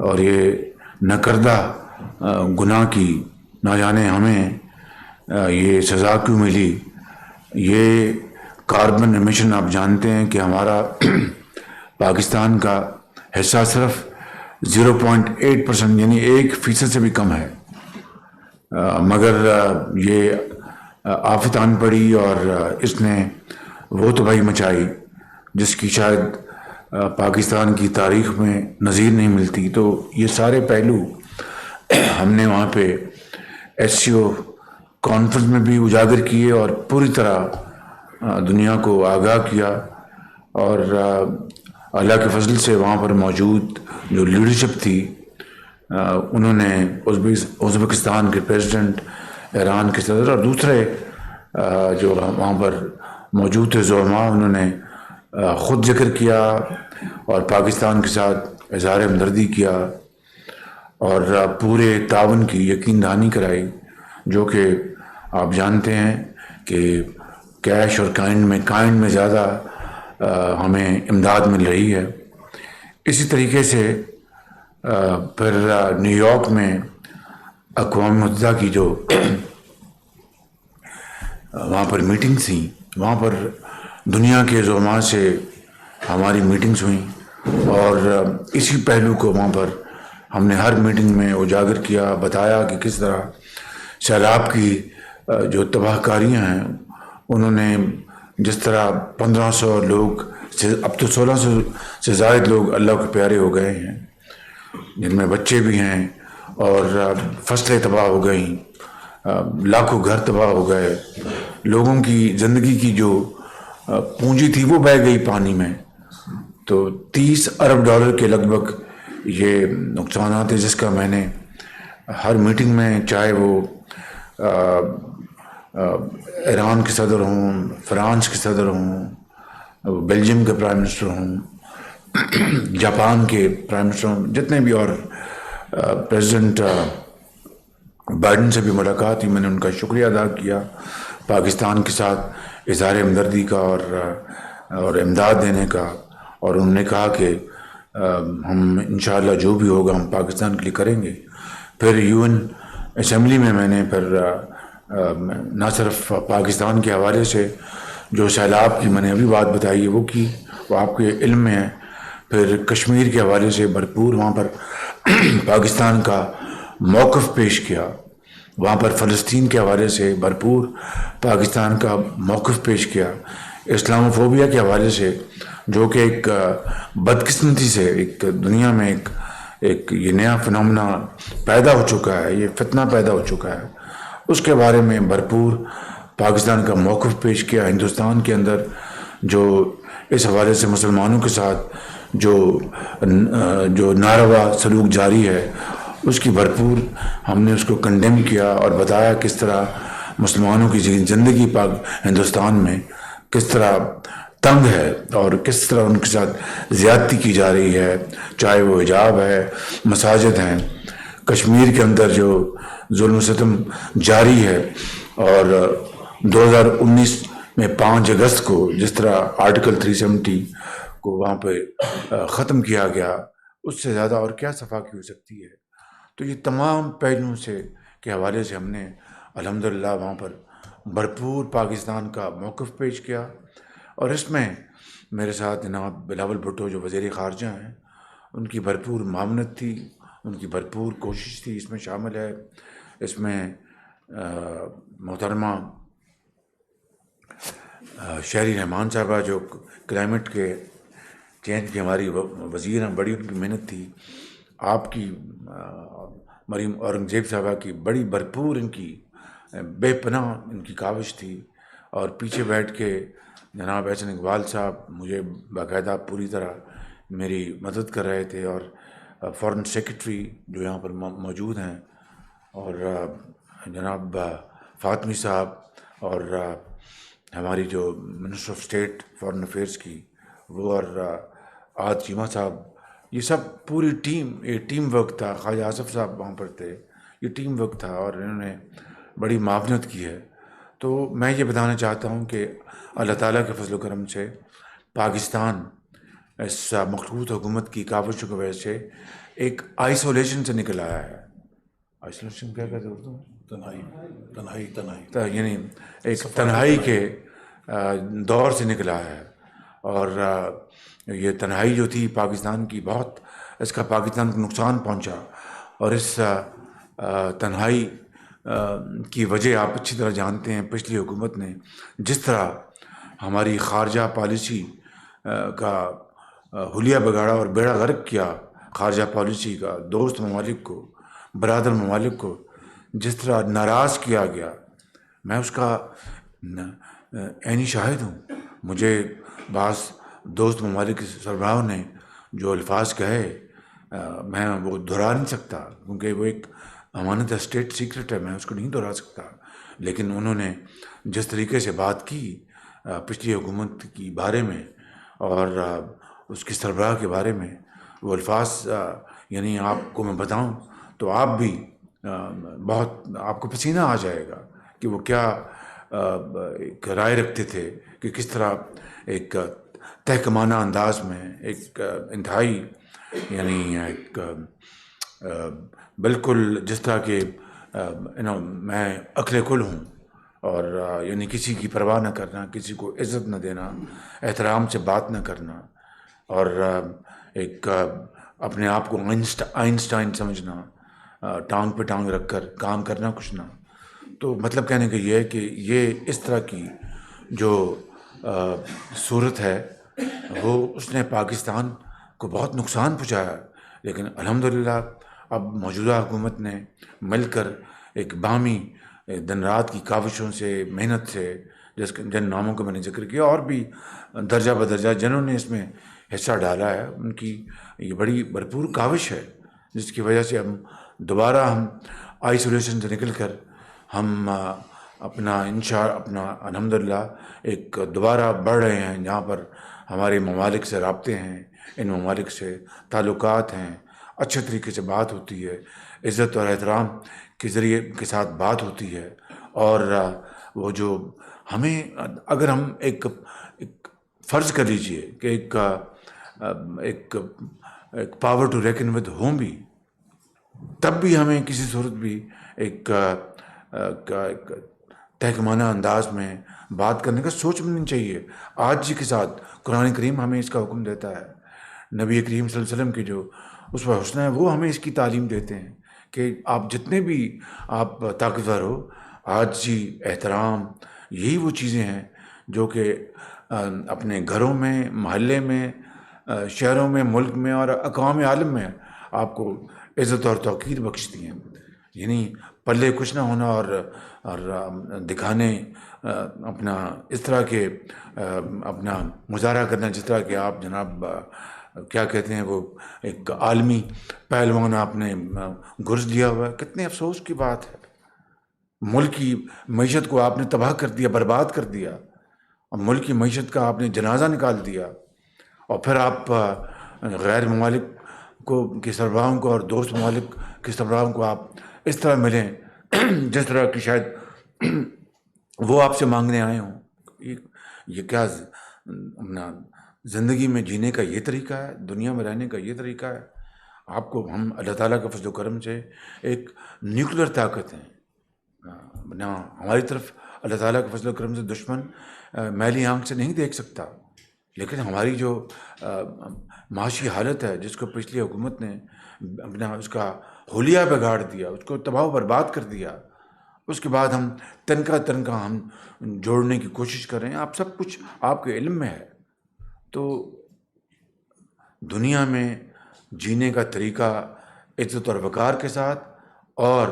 اور یہ نہ کردہ گناہ کی نہ جانے ہمیں یہ سزا کیوں ملی. یہ کاربن ایمیشن آپ جانتے ہیں کہ ہمارا پاکستان کا حصہ صرف 0.8% یعنی 1% سے بھی کم ہے. مگر یہ آفت آن پڑی اور اس نے وہ تباہی مچائی جس کی شاید پاکستان کی تاریخ میں نظیر نہیں ملتی. تو یہ سارے پہلو ہم نے وہاں پہ ایس سی او کانفرنس میں بھی اجاگر کیے اور پوری طرح دنیا کو آگاہ کیا. اور اللہ کے فضل سے وہاں پر موجود جو لیڈرشپ تھی انہوں نے ازبکستان کے پریزیڈنٹ، ایران کے صدر اور دوسرے جو وہاں پر موجود تھے زعماء، انہوں نے خود ذکر کیا اور پاکستان کے ساتھ اظہار ہمدردی کیا اور پورے تعاون کی یقین دہانی کرائی، جو کہ آپ جانتے ہیں کہ کیش اور کائنڈ میں زیادہ ہمیں امداد مل رہی ہے. اسی طریقے سے پھر نیو یارک میں اقوام متحدہ کی جو وہاں پر میٹنگز تھیں، وہاں پر دنیا کے زعماء سے ہماری میٹنگز ہوئیں اور اسی پہلو کو وہاں پر ہم نے ہر میٹنگ میں اجاگر کیا، بتایا کہ کس طرح سیلاب کی جو تباہ کاریاں ہیں انہوں نے جس طرح 1500 لوگ اب تو 1600 سے زائد لوگ اللہ کے پیارے ہو گئے ہیں، جن میں بچے بھی ہیں، اور فصلیں تباہ ہو گئیں، لاکھوں گھر تباہ ہو گئے، لوگوں کی زندگی کی جو پونجی تھی وہ بہہ گئی پانی میں. تو 30 ارب ڈالر کے لگ بھگ یہ نقصانات ہیں، جس کا میں نے ہر میٹنگ میں، چاہے وہ ایران کے صدر ہوں، فرانس کے صدر ہوں، بیلجیم کے پرائم منسٹر ہوں، جاپان کے پرائم منسٹر ہوں، جتنے بھی، اور پریزیڈنٹ بائیڈن سے بھی ملاقات ہوئی، میں نے ان کا شکریہ ادا کیا پاکستان کے ساتھ اظہار ہمدردی کا اور امداد دینے کا. اور انہوں نے کہا کہ ہم انشاءاللہ جو بھی ہوگا ہم پاکستان کے لیے کریں گے. پھر UN اسمبلی میں نے پھر نہ صرف پاکستان کے حوالے سے جو سیلاب کی میں نے ابھی بات بتائی ہے وہ کی، وہ آپ کے علم میں ہے. پھر کشمیر کے حوالے سے بھرپور وہاں پر پاکستان کا موقف پیش کیا، وہاں پر فلسطین کے حوالے سے بھرپور پاکستان کا موقف پیش کیا. اسلام فوبیا کے حوالے سے جو کہ ایک بدقسمتی سے ایک دنیا میں ایک یہ نیا فنامنا پیدا ہو چکا ہے، یہ فتنہ پیدا ہو چکا ہے، اس کے بارے میں بھرپور پاکستان کا موقف پیش کیا. ہندوستان کے اندر جو اس حوالے سے مسلمانوں کے ساتھ جو ناروا سلوک جاری ہے اس کی بھرپور ہم نے اس کو کنڈیم کیا اور بتایا کس طرح مسلمانوں کی زندگی پاک ہندوستان میں کس طرح تنگ ہے اور کس طرح ان کے ساتھ زیادتی کی جا رہی ہے، چاہے وہ حجاب ہے، مساجد ہیں. کشمیر کے اندر جو ظلم و ستم جاری ہے، اور 2019 میں 5 اگست کو جس طرح آرٹیکل 370 کو وہاں پہ ختم کیا گیا، اس سے زیادہ اور کیا صفائی ہو سکتی ہے. تو یہ تمام پہلوؤں سے کے حوالے سے ہم نے الحمدللہ وہاں پر بھرپور پاکستان کا موقف پیش کیا. اور اس میں میرے ساتھ جناب بلاول بھٹو جو وزیر خارجہ ہیں، ان کی بھرپور معاونت تھی، ان کی بھرپور کوشش تھی. اس میں شامل ہے، اس میں محترمہ شہری رحمان صاحبہ جو کلائمیٹ کے چینج کی ہماری وزیر ہیں، بڑی ان کی محنت تھی. آپ کی مریم اورنگزیب صاحبہ کی بڑی بھرپور ان کی بے پناہ ان کی کاوش تھی. اور پیچھے بیٹھ کے جناب احسن اقبال صاحب مجھے باقاعدہ پوری طرح میری مدد کر رہے تھے، اور فارن سیکرٹری جو یہاں پر موجود ہیں، اور جناب فاطمی صاحب، اور ہماری جو minister of state foreign affairs کی وہ، اور آج چیمہ صاحب، یہ سب پوری ٹیم، یہ ٹیم ورک تھا. خواجہ آصف صاحب وہاں پر تھے، یہ ٹیم ورک تھا اور انہوں نے بڑی معاونت کی ہے. تو میں یہ بتانا چاہتا ہوں کہ اللہ تعالیٰ کے فضل و کرم سے پاکستان اس مخلوط حکومت کی کاوشوں کی وجہ سے ایک آئسولیشن سے نکل آیا ہے. آئسولیشن کیا کہتے ہیں اردو میں؟ یعنی ایک تنہائی کے دور سے نکلا ہے. اور یہ تنہائی جو تھی پاکستان کی، بہت اس کا پاکستان کو نقصان پہنچا. اور اس تنہائی کی وجہ آپ اچھی طرح جانتے ہیں. پچھلی حکومت نے جس طرح ہماری خارجہ پالیسی کا حلیہ بگاڑا اور بیڑا غرق کیا، خارجہ پالیسی کا دوست ممالک کو، برادر ممالک کو جس طرح ناراض کیا گیا، میں اس کا عینی شاہد ہوں. مجھے بعض دوست ممالک کے سربراہوں نے جو الفاظ کہے میں وہ دہرا نہیں سکتا، کیونکہ وہ ایک امانت اسٹیٹ سیکرٹ ہے، میں اس کو نہیں دہرا سکتا. لیکن انہوں نے جس طریقے سے بات کی پچھلی حکومت کی بارے میں اور اس کی سربراہ کے بارے میں، وہ الفاظ یعنی آپ کو میں بتاؤں تو آپ بھی بہت، آپ کو پسینہ آ جائے گا کہ وہ کیا ایک رائے رکھتے تھے کہ کس طرح ایک تحکمانہ انداز میں ایک انتہائی یعنی ایک بالکل جس طرح کہ میں عقل کل ہوں، اور یعنی کسی کی پرواہ نہ کرنا، کسی کو عزت نہ دینا، احترام سے بات نہ کرنا، اور ایک اپنے آپ کو آئنسٹائن سمجھنا، ٹانگ پہ ٹانگ رکھ کر کام کرنا کچھ نہ. تو مطلب کہنے کا یہ ہے کہ یہ اس طرح کی جو صورت ہے وہ اس نے پاکستان کو بہت نقصان پہنچایا. لیکن الحمدللہ اب موجودہ حکومت نے مل کر ایک باہمی دن رات کی کاوشوں سے، محنت سے، جن ناموں کا میں نے ذکر کیا، اور بھی درجہ بدرجہ جنہوں نے اس میں حصہ ڈالا ہے، ان کی یہ بڑی بھرپور کاوش ہے، جس کی وجہ سے دوبارہ ہم آئسولیشن سے نکل کر ہم اپنا اپنا الحمدللہ ایک دوبارہ بڑھ رہے ہیں، جہاں پر ہمارے ممالک سے رابطے ہیں، ان ممالک سے تعلقات ہیں، اچھے طریقے سے بات ہوتی ہے، عزت اور احترام کے ذریعے کے ساتھ بات ہوتی ہے. اور وہ جو ہمیں اگر ہم ایک فرض کر لیجئے کہ ایک پاور ٹو ریکن ود ہوں بھی، تب بھی ہمیں کسی صورت بھی ایک تحکمانہ انداز میں بات کرنے کا سوچ نہیں چاہیے. آج جی کے ساتھ قرآن کریم ہمیں اس کا حکم دیتا ہے. نبی کریم صلی اللہ علیہ وسلم کی جو اسوہ حسنہ ہے وہ ہمیں اس کی تعلیم دیتے ہیں کہ آپ جتنے بھی آپ طاقتور ہو، آج جی، احترام، یہی وہ چیزیں ہیں جو کہ اپنے گھروں میں، محلے میں، شہروں میں، ملک میں اور اقوام عالم میں آپ کو عزت اور توقیر بخشتی ہیں. یعنی پلے کچھ نہ ہونا اور دکھانے اپنا اس طرح کے اپنا مظاہرہ کرنا جس طرح کہ آپ جناب کیا کہتے ہیں وہ ایک عالمی پہلوان آپ نے گرز دیا ہوا ہے. کتنے افسوس کی بات ہے. ملک کی معیشت کو آپ نے تباہ کر دیا، برباد کر دیا، اور ملک کی معیشت کا آپ نے جنازہ نکال دیا، اور پھر آپ غیر ممالک کے سربراہوں کو اور دوست ممالک کے سربراہوں کو آپ اس طرح ملیں جس طرح کہ شاید وہ آپ سے مانگنے آئے ہوں. یہ کیا اپنا زندگی میں جینے کا یہ طریقہ ہے؟ دنیا میں رہنے کا یہ طریقہ ہے؟ آپ کو ہم اللہ تعالیٰ کے فضل و کرم سے ایک نیوکلیر طاقت ہیں. ہماری طرف اللہ تعالیٰ کے فضل و کرم سے دشمن میلی آنکھ سے نہیں دیکھ سکتا. لیکن ہماری جو معاشی حالت ہے، جس کو پچھلی حکومت نے اپنا اس کا حلیہ بگاڑ دیا، اس کو تباہ و برباد کر دیا، اس کے بعد ہم تنکا ہم جوڑنے کی کوشش کر رہے ہیں. آپ سب کچھ آپ کے علم میں ہے. تو دنیا میں جینے کا طریقہ عزت اور وقار کے ساتھ، اور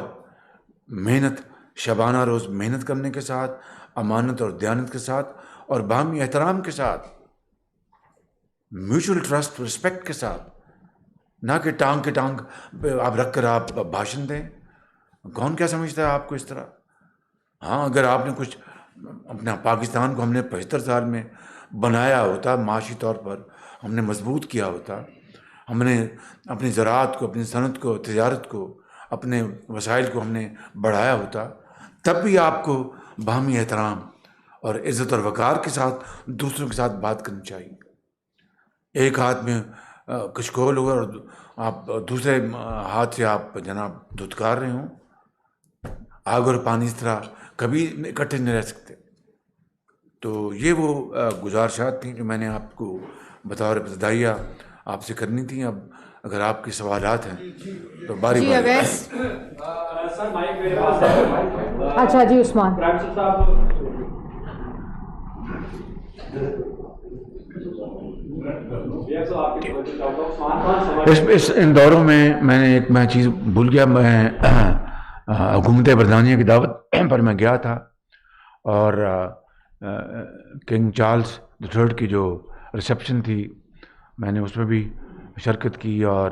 محنت، شبانہ روز محنت کرنے کے ساتھ، امانت اور دیانت کے ساتھ، اور باہمی احترام کے ساتھ، میوچل ٹرسٹ، رسپیکٹ کے ساتھ، نہ کہ ٹانگ کے ٹانگ پہ آپ رکھ کر آپ بھاشن دیں. کون کیا سمجھتا ہے آپ کو اس طرح؟ ہاں، اگر آپ نے کچھ اپنا پاکستان کو ہم نے 75 سال میں بنایا ہوتا، معاشی طور پر ہم نے مضبوط کیا ہوتا، ہم نے اپنی زراعت کو، اپنی صنعت کو، تجارت کو، اپنے وسائل کو ہم نے بڑھایا ہوتا، تب بھی آپ کو باہمی احترام اور عزت اور وقار کے ساتھ دوسروں کے ساتھ بات کرنی چاہیے. ایک ہاتھ میں کچھ کول ہو آپ دوسرے ہاتھ سے آپ جناب دھتکار رہے ہوں. آگ اور پانی اس طرح کبھی اکٹھے نہیں رہ سکتے. تو یہ وہ گزارشات تھیں جو میں نے آپ کو بطور ابتدائیہ آپ سے کرنی تھیں. اب اگر آپ کے سوالات ہیں تو باری جی باری. اویس. اچھا جی عثمان. ان دوروں میں نے ایک چیز بھول گیا. میں حکومت برطانیہ کی دعوت پر میں گیا تھا اور کنگ چارلز III کی جو ریسیپشن تھی میں نے اس میں بھی شرکت کی. اور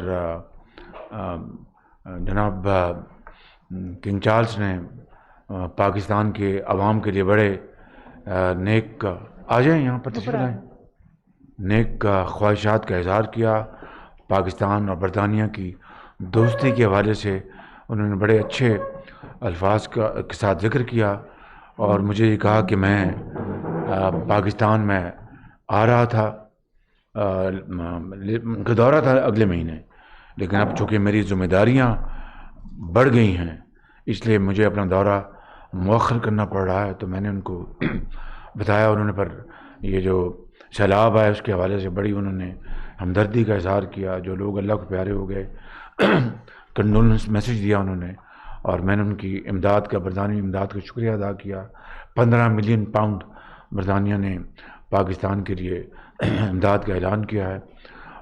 جناب کنگ چارلز نے پاکستان کے عوام کے لیے بڑے نیک آ جائیں یہاں پر تشریف لائیں نیک خواہشات کا اظہار کیا. پاکستان اور برطانیہ کی دوستی کے حوالے سے انہوں نے بڑے اچھے الفاظ کے ساتھ ذکر کیا اور مجھے یہ کہا کہ میں پاکستان میں آ رہا تھا، ان کا دورہ تھا اگلے مہینے، لیکن اب چونکہ میری ذمہ داریاں بڑھ گئی ہیں اس لیے مجھے اپنا دورہ مؤخر کرنا پڑ رہا ہے. تو میں نے ان کو بتایا. انہوں نے پر یہ جو سیلاب آیا اس کے حوالے سے بڑی انہوں نے ہمدردی کا اظہار کیا. جو لوگ اللہ کو پیارے ہو گئے کنڈولنس میسیج دیا انہوں نے اور میں نے ان کی امداد کا برطانوی امداد کا شکریہ ادا کیا. 15 ملین پاؤنڈ برطانیہ نے پاکستان کے لیے امداد کا اعلان کیا ہے.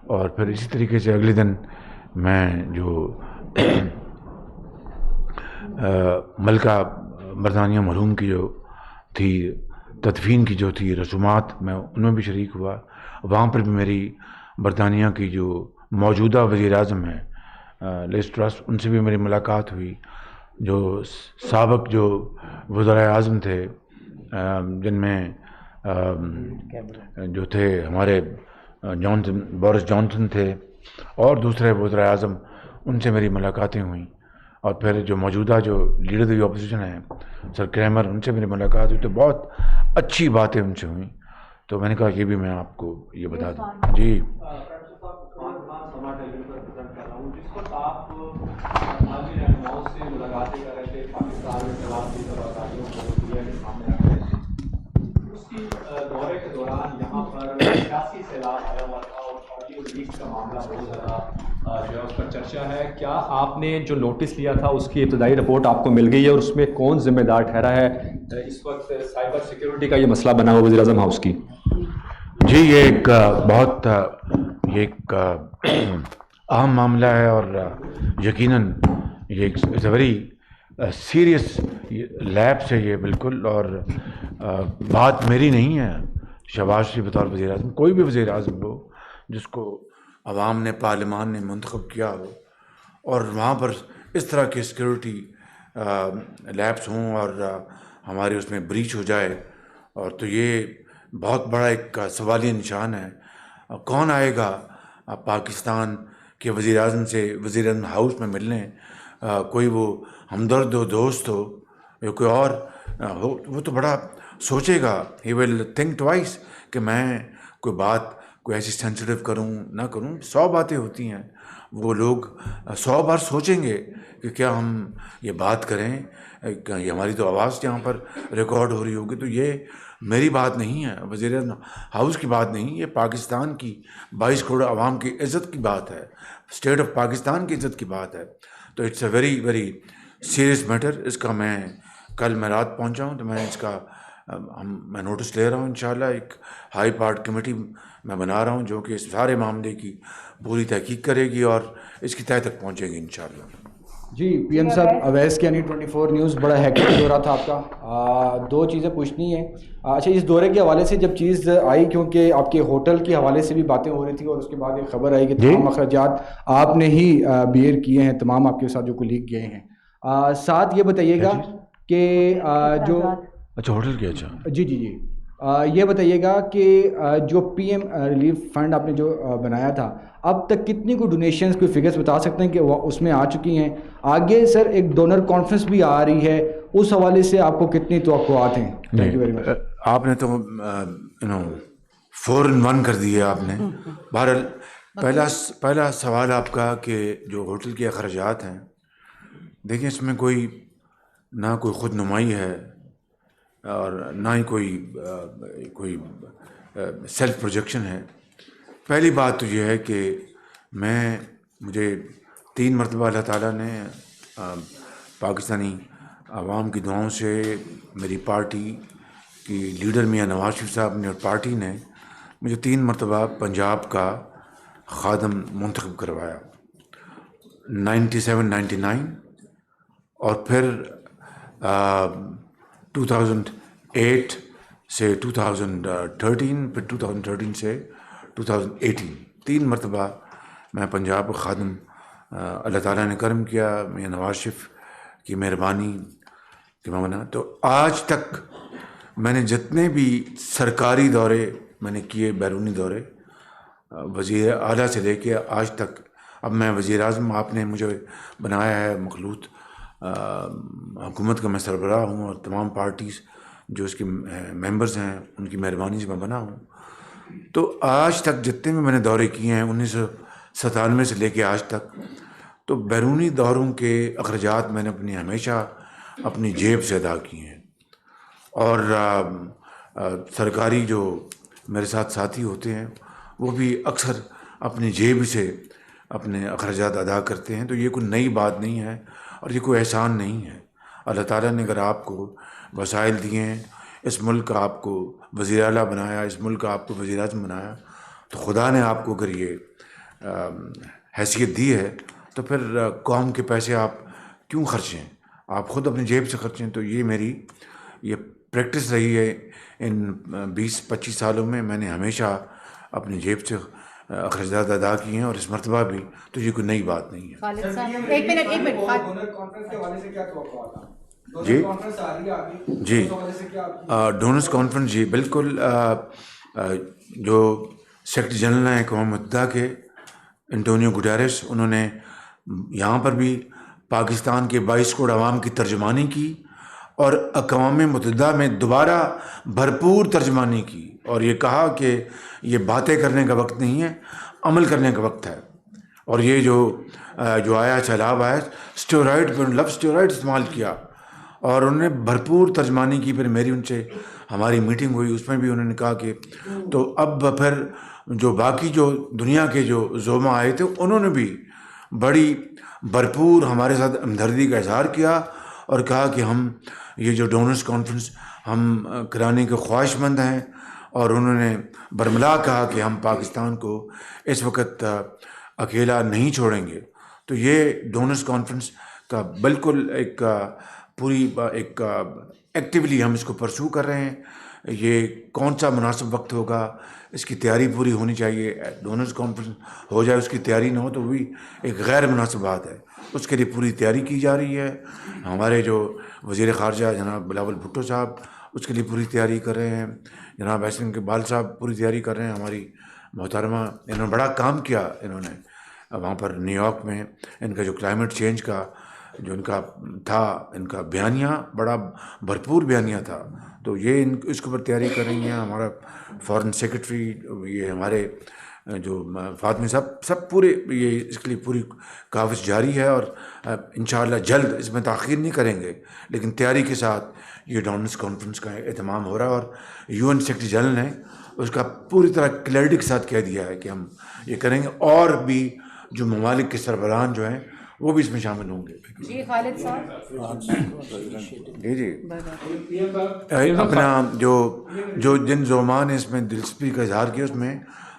اور پھر اسی طریقے سے اگلے دن میں جو ملکہ برطانیہ مرحوم کی جو تھی تدفین کی جو تھی رسومات میں ان میں بھی شریک ہوا. وہاں پر بھی میری برطانیہ کی جو موجودہ وزیر اعظم ہیں لیز ٹرس ان سے بھی میری ملاقات ہوئی. جو سابق جو وزراء اعظم تھے جن میں جو تھے ہمارے بورس جانسن تھے اور دوسرے وزراء اعظم ان سے میری ملاقاتیں ہوئیں. اور پھر جو موجودہ جو لیڈر دی اپوزیشن ہیں سر کریمر ان سے میری ملاقات ہوئی تو بہت اچھی باتیں ان سے ہوئیں. تو میں نے کہا یہ بھی میں آپ کو یہ بتا دوں. جی دورے کے دوران یہاں پر سیاسی سیلاب آیا ہوا تھا اور آڈیو لیک کا معاملہ بہت زیادہ جو ہے اس پر چرچا ہے. کیا آپ نے جو نوٹس لیا تھا اس کی ابتدائی رپورٹ آپ کو مل گئی ہے اور اس میں کون ذمہ دار ٹھہرا ہے؟ اس وقت سائبر سیکیورٹی کا یہ مسئلہ بنا ہوا وزیر اعظم ہاؤس کی. جی یہ ایک بہت ایک اہم معاملہ ہے اور یقیناً یہ ایک ویری سیریس لیب سے یہ بالکل. اور بات میری نہیں ہے شہباز شریف بطور وزیر اعظم کوئی بھی وزیر اعظم ہو جس کو عوام نے پارلیمان نے منتخب کیا ہو اور وہاں پر اس طرح کی سیکیورٹی لیبس ہوں اور ہمارے اس میں بریچ ہو جائے اور تو یہ بہت بڑا ایک سوالیہ نشان ہے. کون آئے گا پاکستان کے وزیر اعظم سے وزیر اعظم ہاؤس میں ملنے؟ کوئی وہ ہمدرد ہو دوست ہو یا کوئی اور ہو وہ تو بڑا سوچے گا. ہی ول تھنک ٹوائس کہ میں کوئی بات کوئی ایسی سینسیٹیو کروں نہ کروں. 100 باتیں ہوتی ہیں. وہ لوگ 100 بار سوچیں گے کہ کیا ہم یہ بات کریں. یہ ہماری تو آواز یہاں پر ریکارڈ ہو رہی ہوگی. تو یہ میری بات نہیں ہے وزیر اعظم ہاؤس کی بات نہیں. یہ پاکستان کی 22 کروڑ عوام کی عزت کی بات ہے. اسٹیٹ آف پاکستان کی عزت کی بات ہے. تو it's a very very serious matter. اس کا میں کل میں رات پہنچا ہوں تو میں اس کا میں نوٹس لے رہا ہوں. انشاءاللہ ایک ہائی پارٹ کمیٹی میں بنا رہا ہوں جو کہ اس سارے معاملے کی پوری تحقیق کرے گی اور اس کی تہہ تک پہنچے گی انشاءاللہ. جی پی ایم صاحب اویس کے 24 نیوز بڑا ہیکٹک دورہ تھا آپ کا. 2 چیزیں پوچھنی ہیں. اچھا اس دورے کے حوالے سے جب چیز آئی کیونکہ آپ کے ہوٹل کے حوالے سے بھی باتیں ہو رہی تھی اور اس کے بعد ایک خبر آئی کہ تمام اخراجات آپ نے ہی بیئر کیے ہیں تمام آپ کے ساتھ جو کولیگ گئے ہیں. ساتھ یہ بتائیے گا کہ جو اچھا ہوٹل کے اچھا جی یہ بتائیے گا کہ جو پی ایم ریلیف فنڈ آپ نے جو بنایا تھا اب تک کتنی کو ڈونیشنز کوئی فگرز بتا سکتے ہیں کہ وہ اس میں آ چکی ہیں؟ آگے سر ایک ڈونر کانفرنس بھی آ رہی ہے اس حوالے سے آپ کو کتنی توقعات ہیں؟ Thank you very much. آپ نے تو 4 in 1 کر دی ہے آپ نے. بہرحال پہلا سوال آپ کا کہ جو ہوٹل کے اخراجات ہیں، دیکھیں اس میں نہ کوئی خود نمائی ہے اور نہ ہی کوئی سیلف پروجیکشن ہے. پہلی بات تو یہ ہے کہ مجھے 3 مرتبہ اللہ تعالیٰ نے پاکستانی عوام کی دعاؤں سے میری پارٹی کی لیڈر میاں نواز شریف صاحب نے اور پارٹی نے مجھے 3 مرتبہ پنجاب کا خادم منتخب کروایا، 97 99 اور پھر 2008 سے 2013، پھر 2013 سے 2018، 3 مرتبہ میں پنجاب کا خادم اللہ تعالیٰ نے کرم کیا، میاں نواز شریف کی مہربانی کہ میں بنا. تو آج تک میں نے جتنے بھی سرکاری دورے میں نے کیے، بیرونی دورے، وزیر اعلیٰ سے لے کے آج تک، اب میں وزیر اعظم آپ نے مجھے بنایا ہے، مخلوط حکومت کا میں سربراہ ہوں اور تمام پارٹیز جو اس کے ممبرز ہیں ان کی مہربانی سے میں بنا ہوں. تو آج تک جتنے بھی میں نے دورے کیے ہیں 1997 سے لے کے آج تک، تو بیرونی دوروں کے اخراجات میں نے ہمیشہ اپنی جیب سے ادا کیے ہیں. اور سرکاری جو میرے ساتھ ساتھی ہوتے ہیں وہ بھی اکثر اپنی جیب سے اپنے اخراجات ادا کرتے ہیں. تو یہ کوئی نئی بات نہیں ہے اور یہ کوئی احسان نہیں ہے. اللہ تعالیٰ نے اگر آپ کو وسائل دیے ہیں، اس ملک کا آپ کو وزیر اعلیٰ بنایا، اس ملک کا آپ کو وزیر اعظم بنایا، تو خدا نے آپ کو اگر یہ حیثیت دی ہے تو پھر قوم کے پیسے آپ کیوں خرچیں؟ آپ خود اپنی جیب سے خرچیں. تو یہ پریکٹس رہی ہے ان 20-25 سالوں میں. میں نے ہمیشہ اپنی جیب سے اخراجات ادا کیے ہیں اور اس مرتبہ بھی. تو یہ کوئی نئی بات نہیں ہے. خالد صاحب ایک منٹ جی ڈونرز کانفرنس، جی بالکل. جو سیکرٹری جنرل ہیں اقوام متحدہ کے انٹونیو گٹیرس، انہوں نے یہاں پر بھی پاکستان کے 22 کروڑ عوام کی ترجمانی کی اور اقوام متحدہ میں دوبارہ بھرپور ترجمانی کی اور یہ کہا کہ یہ باتیں کرنے کا وقت نہیں ہے، عمل کرنے کا وقت ہے. اور یہ جو آیا سیلاب آیا، اسٹیرائڈ پہ لفظ اسٹیرائڈ استعمال کیا اور انہوں نے بھرپور ترجمانی کی. پھر میری ان سے ہماری میٹنگ ہوئی، اس میں بھی انہوں نے کہا کہ تو اب پھر جو باقی جو دنیا کے جو زعما آئے تھے انہوں نے بھی بڑی بھرپور ہمارے ساتھ ہمدردی کا اظہار کیا اور کہا کہ ہم یہ جو ڈونرز کانفرنس ہم کرانے کے خواہش مند ہیں. اور انہوں نے برملا کہا کہ ہم پاکستان کو اس وقت اکیلا نہیں چھوڑیں گے. تو یہ ڈونرز کانفرنس کا بالکل ایک ایکٹیولی ہم اس کو پرسو کر رہے ہیں. یہ کون سا مناسب وقت ہوگا، اس کی تیاری پوری ہونی چاہیے. ڈونرز کانفرنس ہو جائے اس کی تیاری نہ ہو تو بھی ایک غیر مناسب بات ہے. اس کے لیے پوری تیاری کی جا رہی ہے. ہمارے جو وزیر خارجہ جناب بلاول بھٹو صاحب اس کے لیے پوری تیاری کر رہے ہیں. جناب احسن اقبال صاحب پوری تیاری کر رہے ہیں. ہماری محترمہ، انہوں نے بڑا کام کیا. انہوں نے وہاں پر نیو یارک میں ان کا جو کلائمیٹ چینج کا جو ان کا تھا، ان کا بیانیہ بڑا بھرپور بیانیہ تھا. تو یہ اس کے اوپر تیاری کر رہی ہیں. ہمارا فارن سیکرٹری، یہ ہمارے جو فاطمی صاحب، سب پورے یہ اس کے لیے پوری کاوش جاری ہے اور انشاءاللہ جلد اس میں تاخیر نہیں کریں گے، لیکن تیاری کے ساتھ یہ ڈونرز کانفرنس کا اہتمام ہو رہا ہے. اور UN سیکرٹری جنرل نے اس کا پوری طرح کلیئرٹی کے ساتھ کہہ دیا ہے کہ ہم یہ کریں گے اور بھی جو ممالک کے سربراہان جو ہیں وہ بھی اس میں شامل ہوں گے. جی خالد صاحب جی اپنا جو جن زعما نے اس میں دلچسپی کا اظہار کیا، اس میں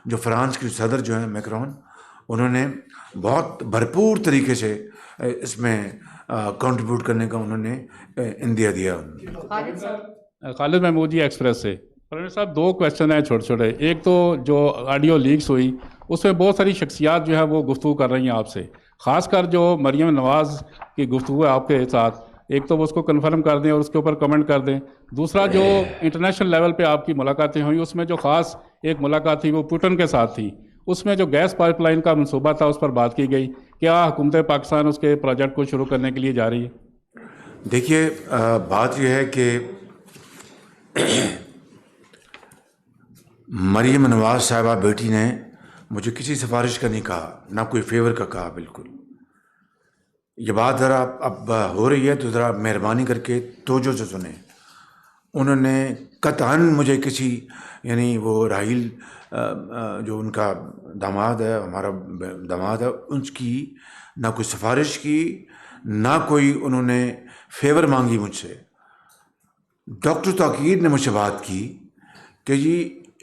جو فرانس کے صدر جو ہیں میکرون، انہوں نے بہت بھرپور طریقے سے اس میں کنٹریبیوٹ کرنے کا انہوں نے اندیا دیا. خالد محمود جی ایکسپریس سے. پروفیسر صاحب 2 کویشچن ہیں چھوٹے چھوٹے. ایک تو جو آڈیو لیکس ہوئی اس میں بہت ساری شخصیات جو ہے وہ گفتگو کر رہی ہیں آپ سے، خاص کر جو مریم نواز کی گفتگو ہے آپ کے ساتھ. ایک تو وہ اس کو کنفرم کر دیں اور اس کے اوپر کمنٹ کر دیں. دوسرا جو انٹرنیشنل لیول پہ آپ کی ملاقاتیں ہوئیں اس میں جو خاص ایک ملاقات تھی وہ پوٹن کے ساتھ تھی. اس میں جو گیس پائپ لائن کا منصوبہ تھا اس پر بات کی گئی. کیا حکومت پاکستان اس کے پروجیکٹ کو شروع کرنے کے لیے جا رہی ہے؟ دیکھیے بات یہ ہے کہ مریم نواز صاحبہ بیٹی نے مجھے کسی سفارش کا نہیں کہا، نہ کوئی فیور کا کہا بالکل. یہ بات ذرا اب ہو رہی ہے تو ذرا مہربانی کر کے توجہ سے سنیں. انہوں نے قطعاً مجھے کسی یعنی وہ راحیل جو ان کا داماد ہے، ہمارا داماد ہے، اس کی نہ کوئی سفارش کی، نہ کوئی انہوں نے فیور مانگی مجھ سے. ڈاکٹر توقیر نے مجھ سے بات کی کہ جی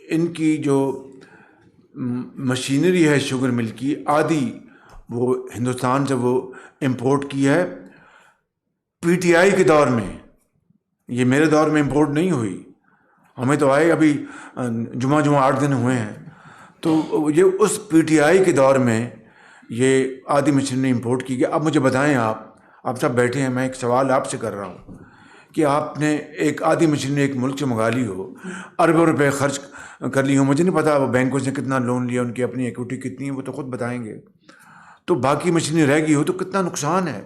ان کی جو مشینری ہے شوگر مل کی آدھی وہ ہندوستان سے وہ امپورٹ کی ہے پی ٹی آئی کے دور میں. یہ میرے دور میں امپورٹ نہیں ہوئی، ہمیں تو آئے ابھی جمعہ 8 دن ہوئے ہیں. تو یہ اس پی ٹی آئی کے دور میں یہ آدھی مشینری امپورٹ کی گئی. اب مجھے بتائیں، آپ سب بیٹھے ہیں، میں ایک سوال آپ سے کر رہا ہوں کہ آپ نے ایک آدھی مشینری ایک ملک سے منگا لی ہو، اربوں روپے خرچ کر لی ہو، مجھے نہیں پتا وہ بینکوں سے کتنا لون لیا، ان کی اپنی ایکوٹی کتنی ہے وہ تو خود بتائیں گے. تو باقی مشینری رہ گئی ہو تو کتنا نقصان ہے.